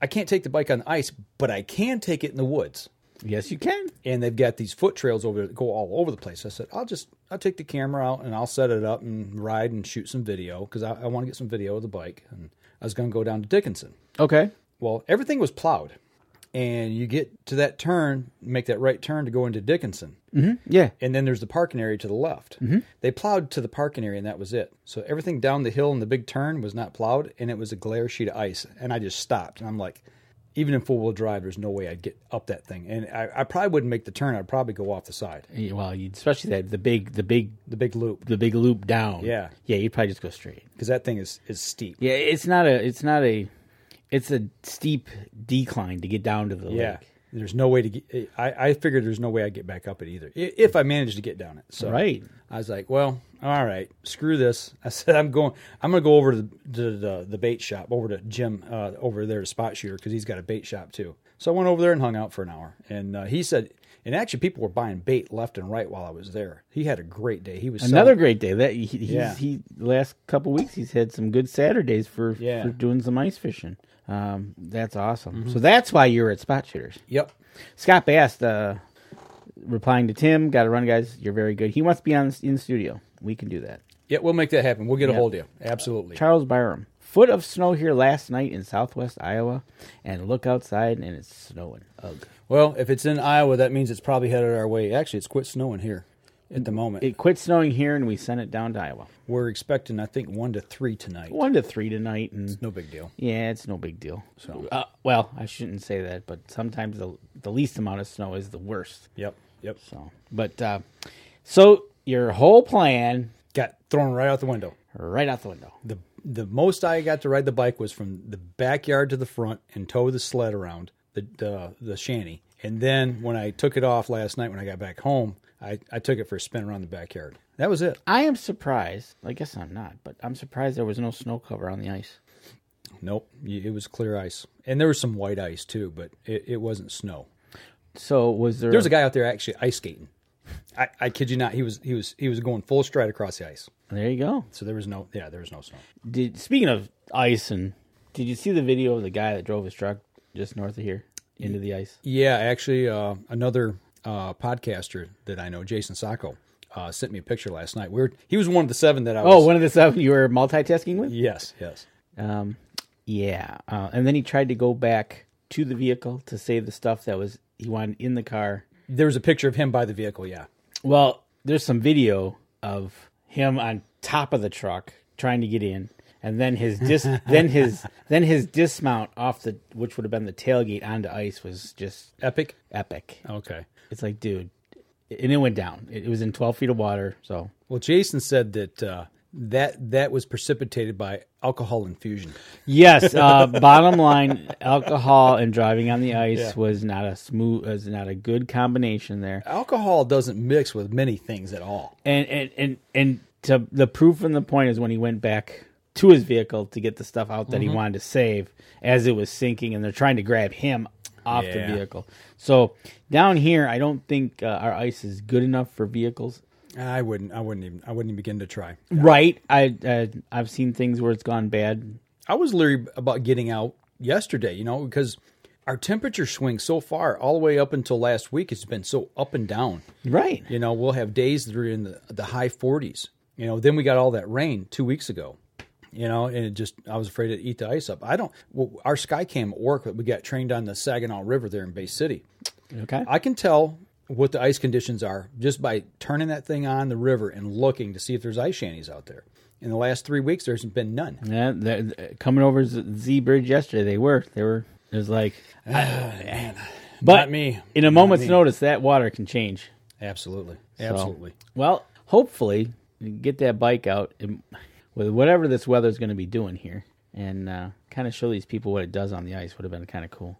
Speaker 2: I can't take the bike on the ice, but I can take it in the woods.
Speaker 3: Yes, you can.
Speaker 2: And they've got these foot trails over there that go all over the place. I said, I'll take the camera out and I'll set it up and ride and shoot some video because I want to get some video of the bike. And I was going to go down to Dickinson.
Speaker 3: Okay.
Speaker 2: Well, everything was plowed. And you get to that turn, make that right turn to go into Dickinson.
Speaker 3: Mm-hmm. Yeah.
Speaker 2: And then there's the parking area to the left.
Speaker 3: Mm-hmm.
Speaker 2: They plowed to the parking area and that was it. So everything down the hill in the big turn was not plowed and it was a glare sheet of ice. And I just stopped. And I'm like, even in four-wheel drive, there's no way I'd get up that thing. And I probably wouldn't make the turn. I'd probably go off the side.
Speaker 3: Well, especially the big loop. The big loop down.
Speaker 2: Yeah.
Speaker 3: Yeah, you'd probably just go straight.
Speaker 2: Because that thing is steep.
Speaker 3: Yeah, it's a steep decline to get down to the lake.
Speaker 2: There's no way to get. I figured there's no way I'd get back up it either if I managed to get down it. So
Speaker 3: right.
Speaker 2: I was like, well, all right, screw this. I said I'm going to go over to the bait shop, over to Jim over there to Spot Shooter because he's got a bait shop too. So I went over there and hung out for an hour. And he said, and actually people were buying bait left and right while I was there. He had a great day. He was
Speaker 3: another great day. That he last couple weeks he's had some good Saturdays for doing some ice fishing. That's awesome. Mm-hmm. So that's why you're at Spot Shooters.
Speaker 2: Yep.
Speaker 3: Scott Bass, replying to Tim, got to run, guys. You're very good. He wants to be in the studio. We can do that.
Speaker 2: Yeah, we'll make that happen. We'll get a hold of you. Absolutely.
Speaker 3: Charles Byram. Foot of snow here last night in southwest Iowa, and look outside, and it's snowing. Ugh.
Speaker 2: Well, if it's in Iowa, that means it's probably headed our way. Actually, it's quit snowing here at the moment.
Speaker 3: It quit snowing here, and we sent it down to Iowa.
Speaker 2: We're expecting, I think, 1 to 3 tonight.
Speaker 3: 1 to 3 tonight. And
Speaker 2: it's no big deal.
Speaker 3: Yeah, it's no big deal. So, well, I shouldn't say that, but sometimes the least amount of snow is the worst.
Speaker 2: Yep.
Speaker 3: So, but so your whole plan
Speaker 2: got thrown right out the window.
Speaker 3: Right out the window.
Speaker 2: The most I got to ride the bike was from the backyard to the front and tow the sled around the shanty. And then when I took it off last night when I got back home, I took it for a spin around the backyard. That was it.
Speaker 3: I am surprised. I guess I'm not, but I'm surprised there was no snow cover on the ice.
Speaker 2: Nope, it was clear ice, and there was some white ice too, but it wasn't snow.
Speaker 3: So was there?
Speaker 2: There was a guy out there actually ice skating. I kid you not, he was going full stride across the ice.
Speaker 3: There you go.
Speaker 2: So there was no snow.
Speaker 3: Speaking of ice, and did you see the video of the guy that drove his truck just north of here into the ice?
Speaker 2: Yeah, actually, another podcaster that I know, Jason Sacco, sent me a picture last night. He was one of the 7 that I was...
Speaker 3: Oh, one of the 7 you were multitasking with?
Speaker 2: Yes.
Speaker 3: Yeah. And then he tried to go back to the vehicle to save the stuff that was he wanted in the car.
Speaker 2: There was a picture of him by the vehicle, yeah.
Speaker 3: Well, there's some video of him on top of the truck trying to get in, and then his his dismount off which would have been the tailgate onto ice was just
Speaker 2: epic.
Speaker 3: Okay. It's like, dude, and it went down. It was in 12 feet of water. So,
Speaker 2: well, Jason said that was precipitated by alcohol infusion.
Speaker 3: Yes, bottom line, alcohol and driving on the ice was not a good combination there.
Speaker 2: Alcohol doesn't mix with many things at all.
Speaker 3: And to the proof and the point is when he went back to his vehicle to get the stuff out that he wanted to save as it was sinking, and they're trying to grab him off the vehicle. So down here, I don't think our ice is good enough for vehicles.
Speaker 2: I wouldn't even begin to try.
Speaker 3: Right. I've seen things where it's gone bad.
Speaker 2: I was leery about getting out yesterday, because our temperature swings so far all the way up until last week. It's been so up and down.
Speaker 3: Right.
Speaker 2: We'll have days that are in the high 40s. Then we got all that rain 2 weeks ago. And I was afraid to eat the ice up. Our Skycam at work that we got trained on the Saginaw River there in Bay City.
Speaker 3: Okay.
Speaker 2: I can tell what the ice conditions are just by turning that thing on the river and looking to see if there's ice shanties out there. In the last 3 weeks, there's been none.
Speaker 3: Yeah, coming over Z Bridge yesterday, they were. It was like,
Speaker 2: man.
Speaker 3: But
Speaker 2: not me.
Speaker 3: In a moment's notice, that water can change.
Speaker 2: Absolutely.
Speaker 3: Well, hopefully, get that bike out with whatever this weather's going to be doing here, and kind of show these people what it does on the ice. Would have been kind of cool.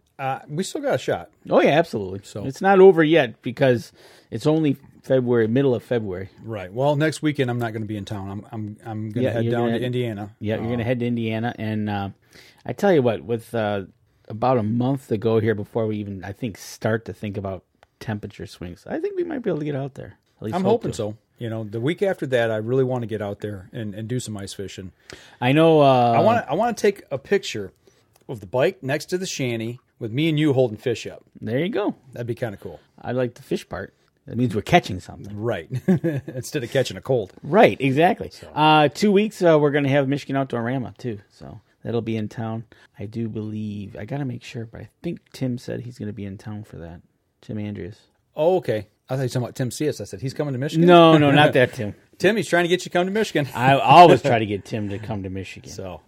Speaker 2: We still got a shot.
Speaker 3: Oh yeah, absolutely. So it's not over yet because it's only middle of February.
Speaker 2: Right. Well, next weekend I'm not going to be in town. I'm going to head down to Indiana.
Speaker 3: Yeah, you're going to head to Indiana, and I tell you what, with about a month to go here before we even start to think about temperature swings, I think we might be able to get out there. At least
Speaker 2: I'm hoping so. The week after that, I really want to get out there and do some ice fishing.
Speaker 3: I know.
Speaker 2: I want to take a picture of the bike next to the shanty with me and you holding fish up.
Speaker 3: There you go.
Speaker 2: That'd be kind of cool.
Speaker 3: I like the fish part. That means we're catching something.
Speaker 2: Right. Instead of catching a cold.
Speaker 3: Right, exactly. So. 2 weeks, we're going to have Michigan Outdoorama, too. So that'll be in town. I do believe, I got to make sure, but I think Tim said he's going to be in town for that. Tim Andrews.
Speaker 2: Oh, okay. I thought you were talking about Tim Sias. I said, he's coming to Michigan?
Speaker 3: No, not that Tim.
Speaker 2: Tim, he's trying to get you to come to Michigan.
Speaker 3: I always try to get Tim to come to Michigan.
Speaker 2: So,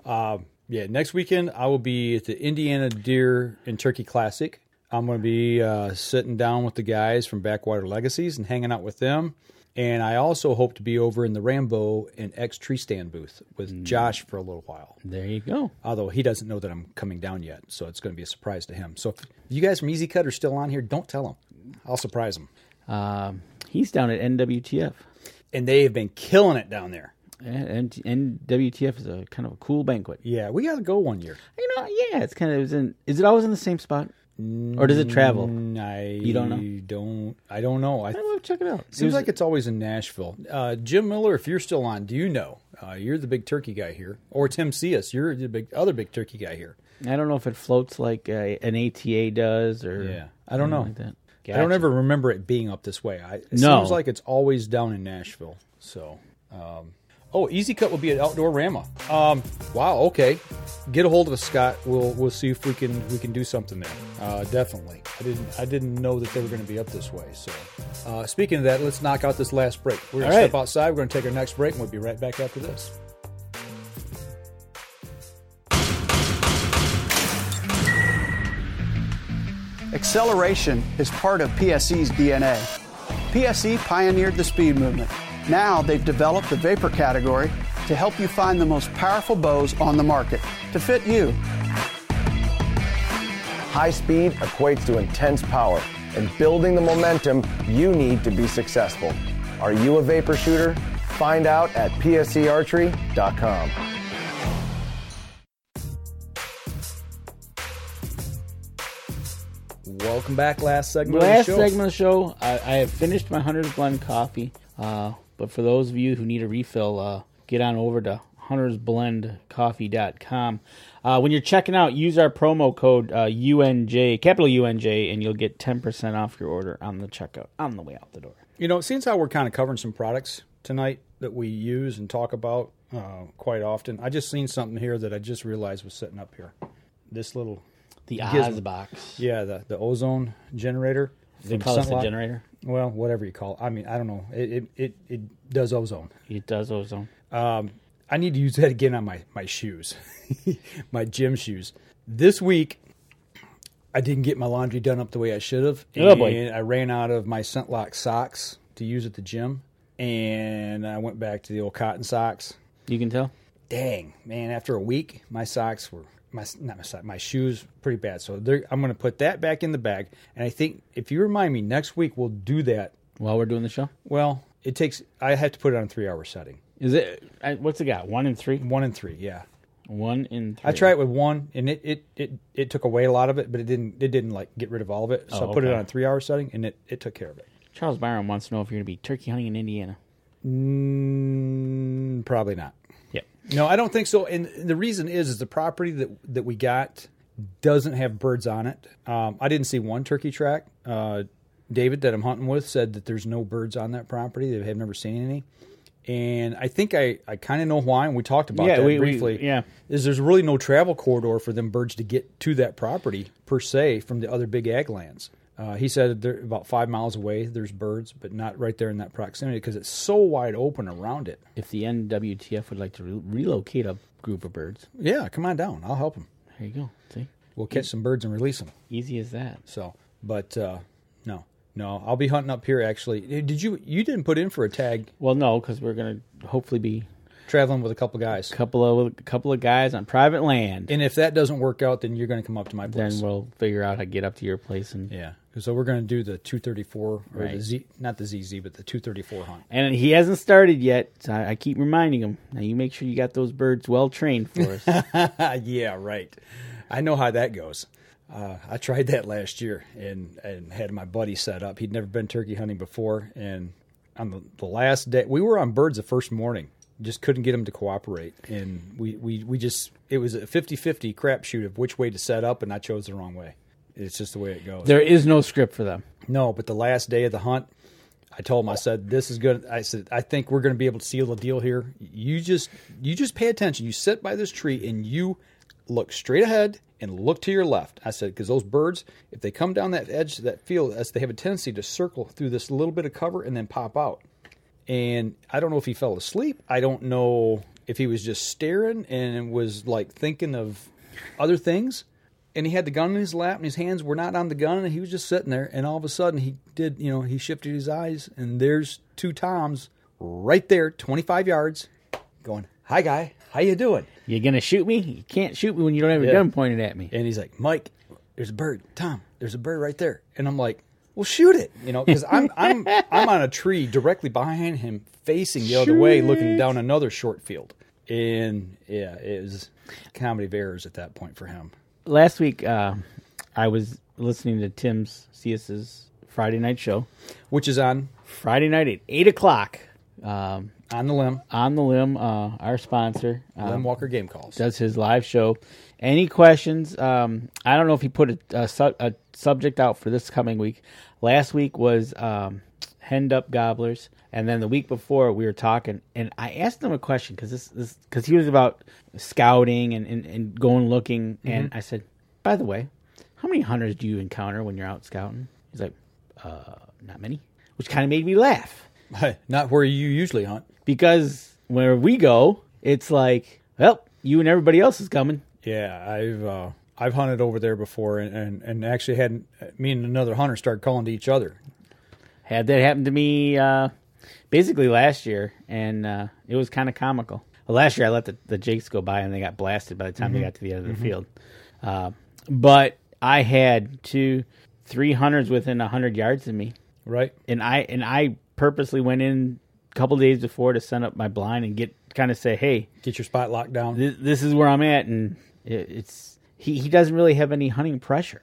Speaker 2: yeah, next weekend I will be at the Indiana Deer and Turkey Classic. I'm going to be sitting down with the guys from Backwater Legacies and hanging out with them. And I also hope to be over in the Rambo and X Tree Stand booth with Josh for a little while.
Speaker 3: There you go.
Speaker 2: Although he doesn't know that I'm coming down yet, so it's going to be a surprise to him. So if you guys from EZ Kut are still on here, don't tell him. I'll surprise him.
Speaker 3: He's down at NWTF.
Speaker 2: And they have been killing it down there.
Speaker 3: And WTF is a kind of a cool banquet.
Speaker 2: Yeah, we got to go one year.
Speaker 3: It's kind of is it always in the same spot, or does it travel? You don't know.
Speaker 2: I don't know.
Speaker 3: I will check it out.
Speaker 2: Seems like it's always in Nashville. Jim Miller, if you're still on, do you know? You're the big turkey guy here, or Tim Sias, you're the other big turkey guy here.
Speaker 3: I don't know if it floats like an ATA does, or
Speaker 2: I don't know.
Speaker 3: Like that.
Speaker 2: Gotcha. I don't ever remember it being up this way. It seems like it's always down in Nashville. So. EZ Kut will be at Outdoorama. Wow. Okay. Get a hold of us, Scott. We'll see if we can do something there. Definitely. I didn't know that they were going to be up this way. So, speaking of that, let's knock out this last break. We're going to step outside. We're going to take our next break, and we'll be right back after this.
Speaker 5: Acceleration is part of PSE's DNA. PSE pioneered the speed movement. Now they've developed the vapor category to help you find the most powerful bows on the market to fit you.
Speaker 11: High speed equates to intense power and building the momentum you need to be successful. Are you a vapor shooter? Find out at psearchery.com.
Speaker 2: Welcome back. Last segment of the show.
Speaker 3: I have finished my Hunter's Blend coffee. But for those of you who need a refill, get on over to huntersblendcoffee.com. When you're checking out, use our promo code UNJ, capital UNJ, and you'll get 10% off your order on the checkout on the way out the door.
Speaker 2: You know, since how we're kind of covering some products tonight that we use and talk about quite often, I just seen something here that I just realized was sitting up here. This little...
Speaker 3: The Oz box.
Speaker 2: Yeah, the ozone generator.
Speaker 3: They call it a generator?
Speaker 2: Well, whatever you call it. I mean, I don't know. It does ozone.
Speaker 3: It does ozone.
Speaker 2: I need to use that again on my shoes, my gym shoes. This week, I didn't get my laundry done up the way I should have.
Speaker 3: Oh, boy.
Speaker 2: And I ran out of my Scentlock socks to use at the gym. And I went back to the old cotton socks.
Speaker 3: You can tell?
Speaker 2: Dang, man, after a week, my socks were... my shoes pretty bad. So I'm going to put that back in the bag. And I think if you remind me, next week we'll do that.
Speaker 3: While we're doing the show?
Speaker 2: Well, I have to put it on a 3-hour setting.
Speaker 3: Is it, what's it got, 1 and 3?
Speaker 2: 1 and 3, yeah.
Speaker 3: 1 and 3.
Speaker 2: I tried it with 1, and it took away a lot of it, but it didn't like get rid of all of it. So I put it on a 3-hour setting, and it took care of it.
Speaker 3: Charles Byron wants to know if you're going to be turkey hunting in Indiana.
Speaker 2: Probably not.
Speaker 3: Yep.
Speaker 2: No, I don't think so. And the reason is the property that we got doesn't have birds on it. I didn't see one turkey track. David, that I'm hunting with, said that there's no birds on that property. They have never seen any. And I think I kind of know why, and we talked about that briefly. Is there's really no travel corridor for them birds to get to that property, per se, from the other big ag lands. He said they're about 5 miles away, there's birds, but not right there in that proximity because it's so wide open around it.
Speaker 3: If the NWTF would like to relocate a group of birds.
Speaker 2: Yeah, come on down. I'll help them.
Speaker 3: There you go. See?
Speaker 2: We'll catch some birds and release them.
Speaker 3: Easy as that.
Speaker 2: So, but no, I'll be hunting up here, actually. You didn't put in for a tag?
Speaker 3: Well, no, because we're going to hopefully be...
Speaker 2: traveling with a couple guys.
Speaker 3: A couple of guys on private land.
Speaker 2: And if that doesn't work out, then you're going to come up to my place.
Speaker 3: Then we'll figure out how to get up to your place. And
Speaker 2: yeah. So we're going to do the 234, or the Z, not the ZZ, but the 234 hunt.
Speaker 3: And he hasn't started yet, so I keep reminding him. Now you make sure you got those birds well trained for us.
Speaker 2: Yeah, right. I know how that goes. I tried that last year and had my buddy set up. He'd never been turkey hunting before. And on the last day, we were on birds the first morning. Just couldn't get him to cooperate. And we just, it was a 50-50 crapshoot of which way to set up, and I chose the wrong way. It's just the way it goes.
Speaker 3: There is no script for them.
Speaker 2: No, but the last day of the hunt, I told him, I said, this is good. I said, I think we're going to be able to seal the deal here. You just pay attention. You sit by this tree and you look straight ahead and look to your left. I said, because those birds, if they come down that edge of that field, they have a tendency to circle through this little bit of cover and then pop out. And I don't know if he fell asleep. I don't know if he was just staring and was like thinking of other things. And he had the gun in his lap and his hands were not on the gun and he was just sitting there. And all of a sudden he shifted his eyes and there's two toms right there, 25 yards, going, "Hi, guy. How you doing?
Speaker 3: You going to shoot me? You can't shoot me when you don't have your gun pointed at me."
Speaker 2: And he's like, "Mike, there's a bird. Tom, there's a bird right there." And I'm like, "Well, shoot it." Because I'm on a tree directly behind him, facing the other way, looking down another short field. And yeah, it was comedy of errors at that point for him.
Speaker 3: Last week, I was listening to Tim's Sias' Friday night show,
Speaker 2: which is on
Speaker 3: Friday night at 8:00.
Speaker 2: On the Limb.
Speaker 3: On the Limb, our sponsor.
Speaker 2: Limbwalker Game Calls.
Speaker 3: Does his live show. Any questions? I don't know if he put a subject out for this coming week. Last week was henned up gobblers. And then the week before we were talking, and I asked him a question because he was about scouting and going looking. Mm-hmm. And I said, "By the way, how many hunters do you encounter when you're out scouting?" He's like, "Not many," which kind of made me laugh.
Speaker 2: Not where you usually hunt.
Speaker 3: Because where we go, it's like, well, you and everybody else is coming.
Speaker 2: Yeah, I've hunted over there before, and actually had me and another hunter start calling to each other.
Speaker 3: Had that happen to me basically last year, and it was kind of comical. Well, last year I let the jakes go by, and they got blasted by the time they got to the end of the field. But I had 2-3 hunters within 100 yards of me.
Speaker 2: Right.
Speaker 3: And I purposely went in a couple days before to set up my blind and say, "Hey,
Speaker 2: get your spot locked down.
Speaker 3: This is where I'm at," and he doesn't really have any hunting pressure.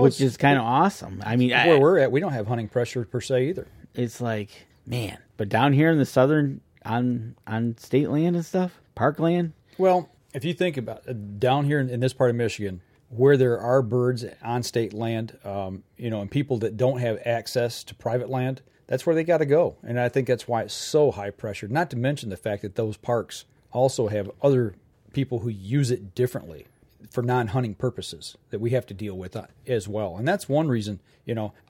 Speaker 3: which is kind of awesome. I mean,
Speaker 2: where we're at, we don't have hunting pressure per se either.
Speaker 3: It's like, man, but down here in the southern, on state land and stuff, parkland.
Speaker 2: Well, if you think about it, down here in this part of Michigan, where there are birds on state land, and people that don't have access to private land, that's where they got to go. And I think that's why it's so high pressured. Not to mention the fact that those parks also have other people who use it differently for non-hunting purposes that we have to deal with as well. And that's one reason,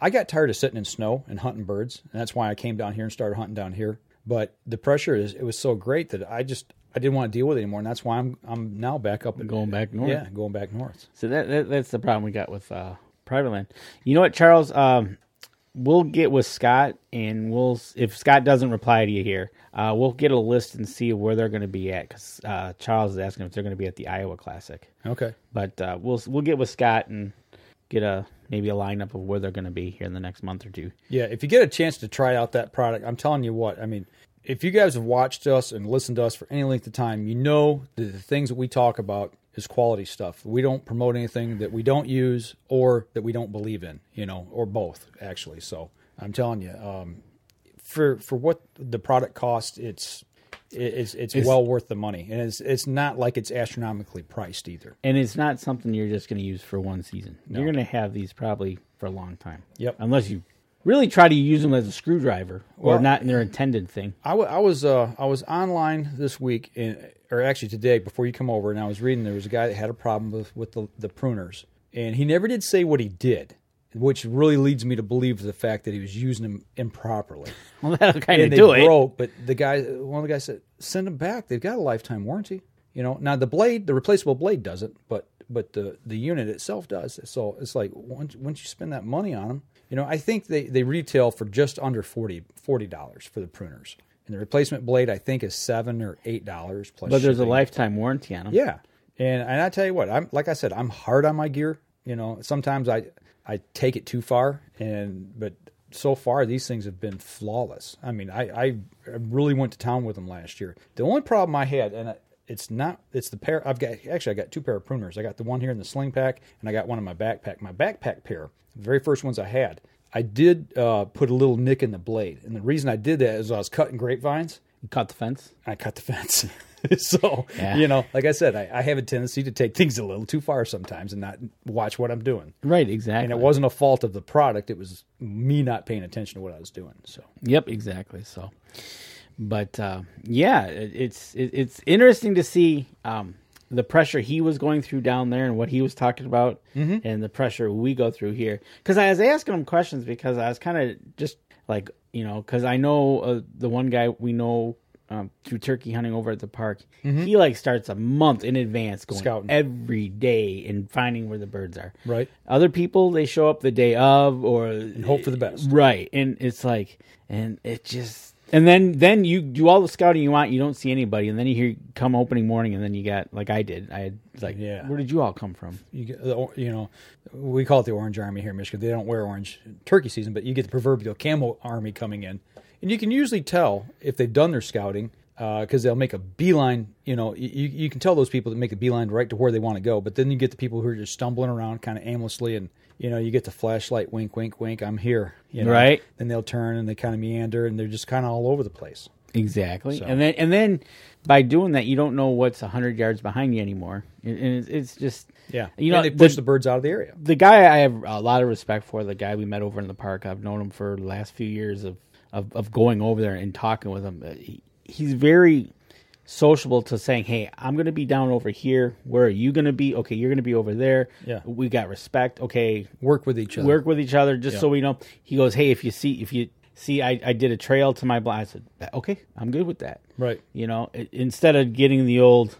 Speaker 2: I got tired of sitting in snow and hunting birds, and that's why I came down here and started hunting down here. But the pressure it was so great that I didn't want to deal with it anymore, and that's why I'm now back up and
Speaker 3: going back north.
Speaker 2: Yeah, going back north.
Speaker 3: So that's the problem we got with private land. You know what, Charles? We'll get with Scott, and if Scott doesn't reply to you here, we'll get a list and see where they're going to be at, because Charles is asking if they're going to be at the Iowa Classic.
Speaker 2: Okay.
Speaker 3: But we'll get with Scott and get maybe a lineup of where they're going to be here in the next month or two.
Speaker 2: Yeah, if you get a chance to try out that product, I'm telling you what, I mean, if you guys have watched us and listened to us for any length of time, you know that the things that we talk about is quality stuff. We don't promote anything that we don't use or that we don't believe in, or both, actually. So I'm telling you, for what the product costs, it's well worth the money, and it's not like it's astronomically priced either.
Speaker 3: And it's not something you're just going to use for one season.
Speaker 2: No.
Speaker 3: You're going to have these probably for a long time.
Speaker 2: Yep.
Speaker 3: Unless you really try to use them as a screwdriver or not in their intended thing.
Speaker 2: I was online this week, or actually today before you come over, and I was reading there was a guy that had a problem with the pruners, and he never did say what he did, which really leads me to believe the fact that he was using them improperly.
Speaker 3: Well, that'll kind of
Speaker 2: they
Speaker 3: do it.
Speaker 2: Broke, but one of the guys said, "Send them back. They've got a lifetime warranty." Now the replaceable blade doesn't, but the unit itself does. So it's like once you spend that money on them. I think they retail for just under $40 for the pruners. And the replacement blade, I think, is $7 or $8 plus.
Speaker 3: But there's
Speaker 2: shipping.
Speaker 3: a lifetime warranty on them.
Speaker 2: Yeah, and I tell you what, I'm hard on my gear. Sometimes I take it too far, but so far these things have been flawless. I mean, I really went to town with them last year. The only problem I had, and it's the pair I got two pair of pruners. I got the one here in the sling pack, and I got one in my backpack. My backpack pair, the very first ones I had, I did put a little nick in the blade. And the reason I did that is I was cutting grapevines.
Speaker 3: You cut the fence?
Speaker 2: I cut the fence. So, like I said, I have a tendency to take things a little too far sometimes and not watch what I'm doing.
Speaker 3: Right, exactly.
Speaker 2: And it wasn't a fault of the product. It was me not paying attention to what I was doing. So.
Speaker 3: Yep, exactly. So, but it's interesting to see the pressure he was going through down there and what he was talking about, and the pressure we go through here. Because I was asking him questions because I was kind of just like, because I know the one guy we know through turkey hunting over at the park, he starts a month in advance going scouting every day and finding where the birds are.
Speaker 2: Right.
Speaker 3: Other people, they show up the day of
Speaker 2: and hope for the best.
Speaker 3: Right. And it's like, and it just... And then you do all the scouting you want, you don't see anybody, and then you hear come opening morning, and then you got, like I did, where did you all come from?
Speaker 2: You get, we call it the Orange Army here in Michigan. They don't wear orange turkey season, but you get the proverbial camo army coming in, and you can usually tell if they've done their scouting because they'll make a beeline. You can tell those people that make a beeline right to where they want to go, but then you get the people who are just stumbling around kind of aimlessly and. You get the flashlight, wink, wink, wink, I'm here.
Speaker 3: Right.
Speaker 2: Then they'll turn and they kind of meander and they're just kind of all over the place.
Speaker 3: Exactly.
Speaker 2: So.
Speaker 3: And then by doing that, you don't know what's 100 yards behind you anymore. And it's just...
Speaker 2: Yeah. And they push the birds out of the area.
Speaker 3: The guy I have a lot of respect for, the guy we met over in the park, I've known him for the last few years of going over there and talking with him. He's very sociable to saying, hey, I'm going to be down over here. Where are you going to be? Okay, you're going to be over there.
Speaker 2: Yeah.
Speaker 3: We got respect. Okay.
Speaker 2: Work with each other.
Speaker 3: Just so we know. He goes, hey, if you see I did a trail to my blind. I said, okay, I'm good with that.
Speaker 2: Right.
Speaker 3: Instead of getting the old...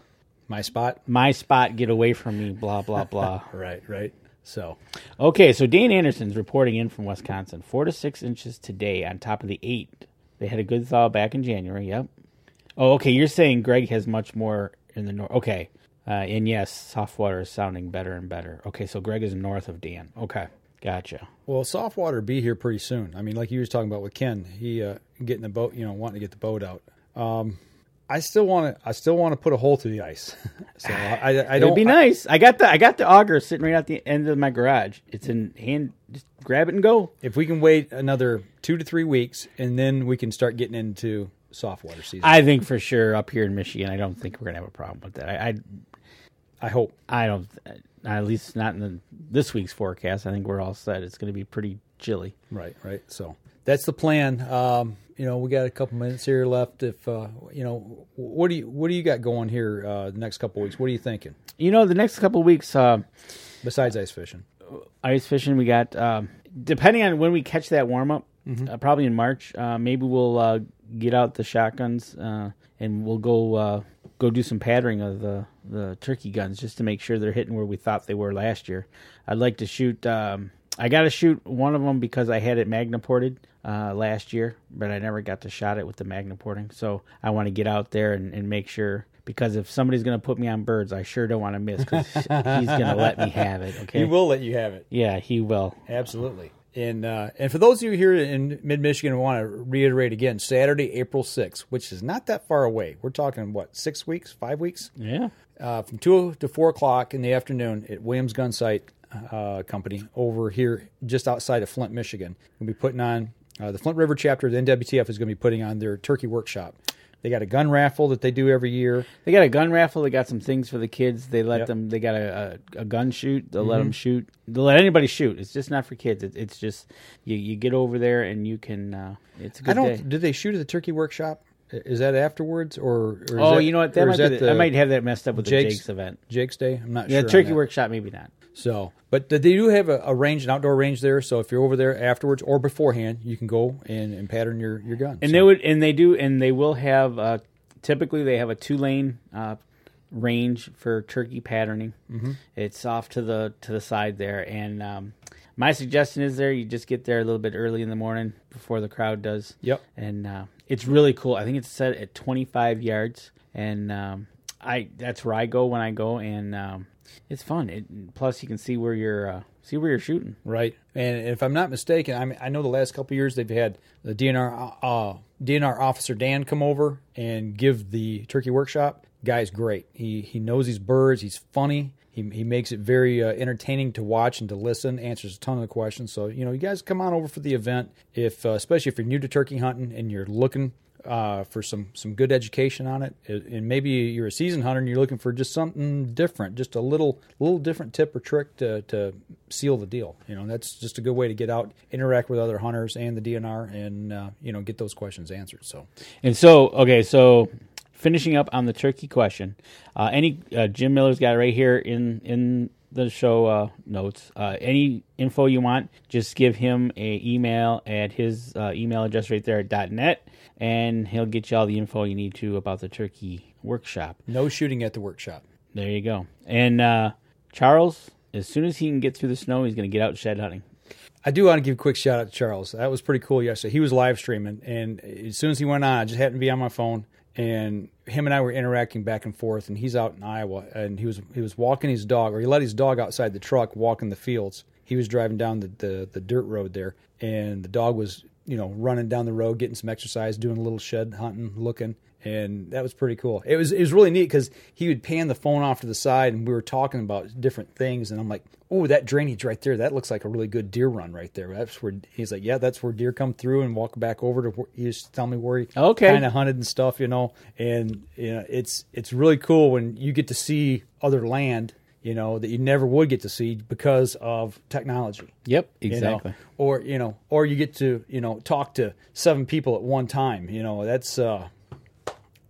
Speaker 2: My spot,
Speaker 3: get away from me, blah, blah, blah.
Speaker 2: Right. So.
Speaker 3: Okay, so Dane Anderson's reporting in from Wisconsin. 4 to 6 inches today on top of the 8. They had a good thaw back in January, yep. Oh, okay. You're saying Greg has much more in the north. Okay. And yes, soft water is sounding better and better. Okay, so Greg is north of Dan. Okay. Gotcha.
Speaker 2: Well, soft water be here pretty soon. I mean, like you were talking about with Ken, he getting the boat, wanting to get the boat out. I still want to put a hole through the ice. So I don't.
Speaker 3: It'd be nice. I got the auger sitting right at the end of my garage. It's in hand. Just grab it and go.
Speaker 2: If we can wait another 2 to 3 weeks, and then we can start getting into soft water season.
Speaker 3: I think for sure up here in Michigan, I don't think we're gonna have a problem with that.
Speaker 2: I hope.
Speaker 3: I don't. At least not in this week's forecast. I think we're all set. It's going to be pretty chilly.
Speaker 2: Right. So that's the plan. We got a couple minutes here left. If what do you got going here the next couple weeks? What are you thinking?
Speaker 3: The next couple weeks,
Speaker 2: besides ice fishing,
Speaker 3: we got depending on when we catch that warm up, probably in March. Maybe we'll get out the shotguns and we'll go do some patterning of the turkey guns just to make sure they're hitting where we thought they were last year. I'd like to shoot. I got to shoot one of them because I had it magneported last year, but I never got to shot it with the magneporting. So I want to get out there and make sure, because if somebody's going to put me on birds, I sure don't want to miss because he's going to let me have it. Okay,
Speaker 2: he will let you have it.
Speaker 3: Yeah, he will.
Speaker 2: Absolutely. And for those of you here in mid-Michigan who want to reiterate again, Saturday, April 6th, which is not that far away. We're talking, 6 weeks, 5 weeks?
Speaker 3: Yeah.
Speaker 2: From 2 to 4 o'clock in the afternoon at Williams Gun Sight Company over here just outside of Flint, Michigan. We'll be putting on, the Flint River chapter of the NWTF is going to be putting on their turkey workshop. They got a gun raffle that they do every year.
Speaker 3: They got a gun raffle. They got some things for the kids. They let them. They got a gun shoot. They'll let them shoot. They'll let anybody shoot. It's just not for kids. It's just you get over there and you can. It's a good day.
Speaker 2: Did they shoot at the turkey workworkshop? Is that afterwards or is
Speaker 3: oh,
Speaker 2: that,
Speaker 3: you know what? That might be I might have that messed up with the Jake's event.
Speaker 2: Jake's Day. I'm not
Speaker 3: sure.
Speaker 2: Yeah,
Speaker 3: turkey workshop maybe not.
Speaker 2: So, but they do have a range, an outdoor range there. So if you're over there afterwards or beforehand, you can go and pattern your gun.
Speaker 3: And they will have. Typically, they have a 2-lane range for turkey patterning. Mm-hmm. It's off to the side there, and my suggestion is you just get there a little bit early in the morning before the crowd does.
Speaker 2: Yep.
Speaker 3: And it's really cool. I think it's set at 25 yards, and that's where I go when I go, and it's fun. Plus, you can see where you're shooting.
Speaker 2: Right. And if I'm not mistaken, I know the last couple of years they've had the DNR officer Dan come over and give the turkey workshop. Guy's great. He knows these birds. He's funny. He makes it very entertaining to watch and to listen. Answers a ton of the questions. So you guys come on over for the event. Especially if you're new to turkey hunting and you're looking for some good education on it, and maybe you're a seasoned hunter and you're looking for just something different, just a little different tip or trick to seal the deal. That's just a good way to get out, interact with other hunters and the DNR, and get those questions answered.
Speaker 3: So finishing up on the turkey question, Jim Miller's got it right here in the show notes. Any info you want, just give him an email at his email address right there at .net, and he'll get you all the info you need to about the turkey workshop.
Speaker 2: No shooting at the workshop.
Speaker 3: There you go. And Charles, as soon as he can get through the snow, he's going to get out shed hunting.
Speaker 2: I do want to give a quick shout out to Charles. That was pretty cool yesterday. He was live streaming, and as soon as he went on, I just happened to be on my phone, and him and I were interacting back and forth, and he's out in Iowa, and he was walking his dog, or he let his dog outside the truck walking the fields. He was driving down the dirt road there, and the dog was running down the road, getting some exercise, doing a little shed hunting, looking, and that was pretty cool. It was really neat because he would pan the phone off to the side, and we were talking about different things, and I'm like, oh, that drainage right there, that looks like a really good deer run right there. That's where he's like, yeah, that's where deer come through and walk back over to where he used to tell me where he kind of hunted and stuff, and it's really cool when you get to see other land, that you never would get to see because of technology.
Speaker 3: Yep, exactly.
Speaker 2: Or you get to, talk to 7 people at one time. That's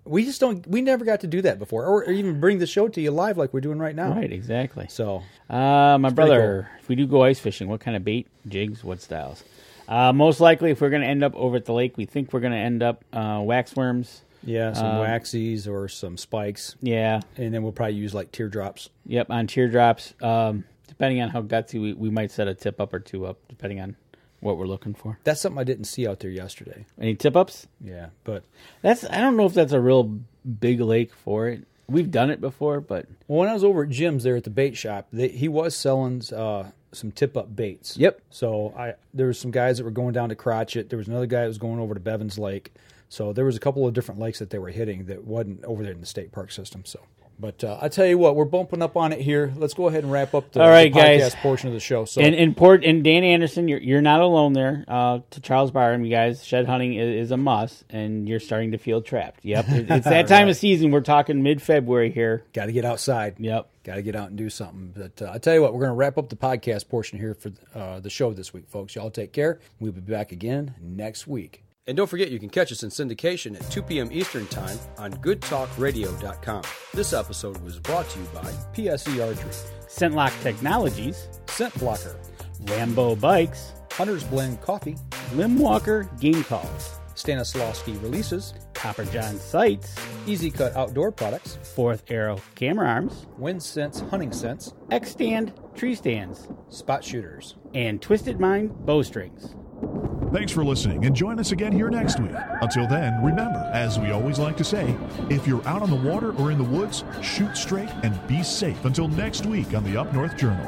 Speaker 2: we never got to do that before, or even bring the show to you live like we're doing right now.
Speaker 3: Right, exactly.
Speaker 2: So,
Speaker 3: my brother, if we do go ice fishing, what kind of bait, jigs, what styles? Most likely, if we're going to end up over at the lake, we think we're going to end up wax worms.
Speaker 2: Yeah, some waxies or some spikes.
Speaker 3: Yeah.
Speaker 2: And then we'll probably use like teardrops.
Speaker 3: Yep, on teardrops. Depending on how gutsy, we might set a tip up or 2 up, depending on what we're looking for.
Speaker 2: That's something I didn't see out there yesterday.
Speaker 3: Any tip ups?
Speaker 2: Yeah, but
Speaker 3: I don't know if that's a real big lake for it. We've done it before, but
Speaker 2: when I was over at Jim's there at the bait shop, he was selling some tip up baits.
Speaker 3: Yep.
Speaker 2: So there was some guys that were going down to Crotchet. There was another guy that was going over to Bevins Lake. So there was a couple of different lakes that they were hitting that wasn't over there in the state park system. So But I tell you what, we're bumping up on it here. Let's go ahead and wrap up the,
Speaker 3: all right,
Speaker 2: the podcast
Speaker 3: guys.
Speaker 2: Portion of the show. So,
Speaker 3: and Dan Anderson, you're not alone there. To Charles Barham, you guys, shed hunting is a must, and you're starting to feel trapped. Yep, it's that time of season. We're talking mid-February here.
Speaker 2: Got to get outside.
Speaker 3: Yep.
Speaker 2: Got to get out and do something. But I tell you what, we're going to wrap up the podcast portion here for the show this week, folks. Y'all take care. We'll be back again next week. And don't forget, you can catch us in syndication at 2 p.m. Eastern Time on goodtalkradio.com. This episode was brought to you by PSE Archery,
Speaker 3: Scentlock Technologies,
Speaker 2: Scent Blocker,
Speaker 3: Rambo Bikes,
Speaker 2: Hunter's Blend Coffee,
Speaker 3: Limbwalker Game Calls,
Speaker 2: Stanislawski Releases,
Speaker 3: Copper John Sights,
Speaker 2: EZ Kut Outdoor Products,
Speaker 3: Fourth Arrow Camera Arms,
Speaker 2: Wind Sense Hunting Sense,
Speaker 3: X-Stand Tree Stands,
Speaker 2: Spot Shooters,
Speaker 3: and Twisted Mind Bowstrings.
Speaker 1: Thanks for listening, and join us again here next week. Until then, remember, as we always like to say, if you're out on the water or in the woods, shoot straight and be safe. Until next week on the Up North Journal.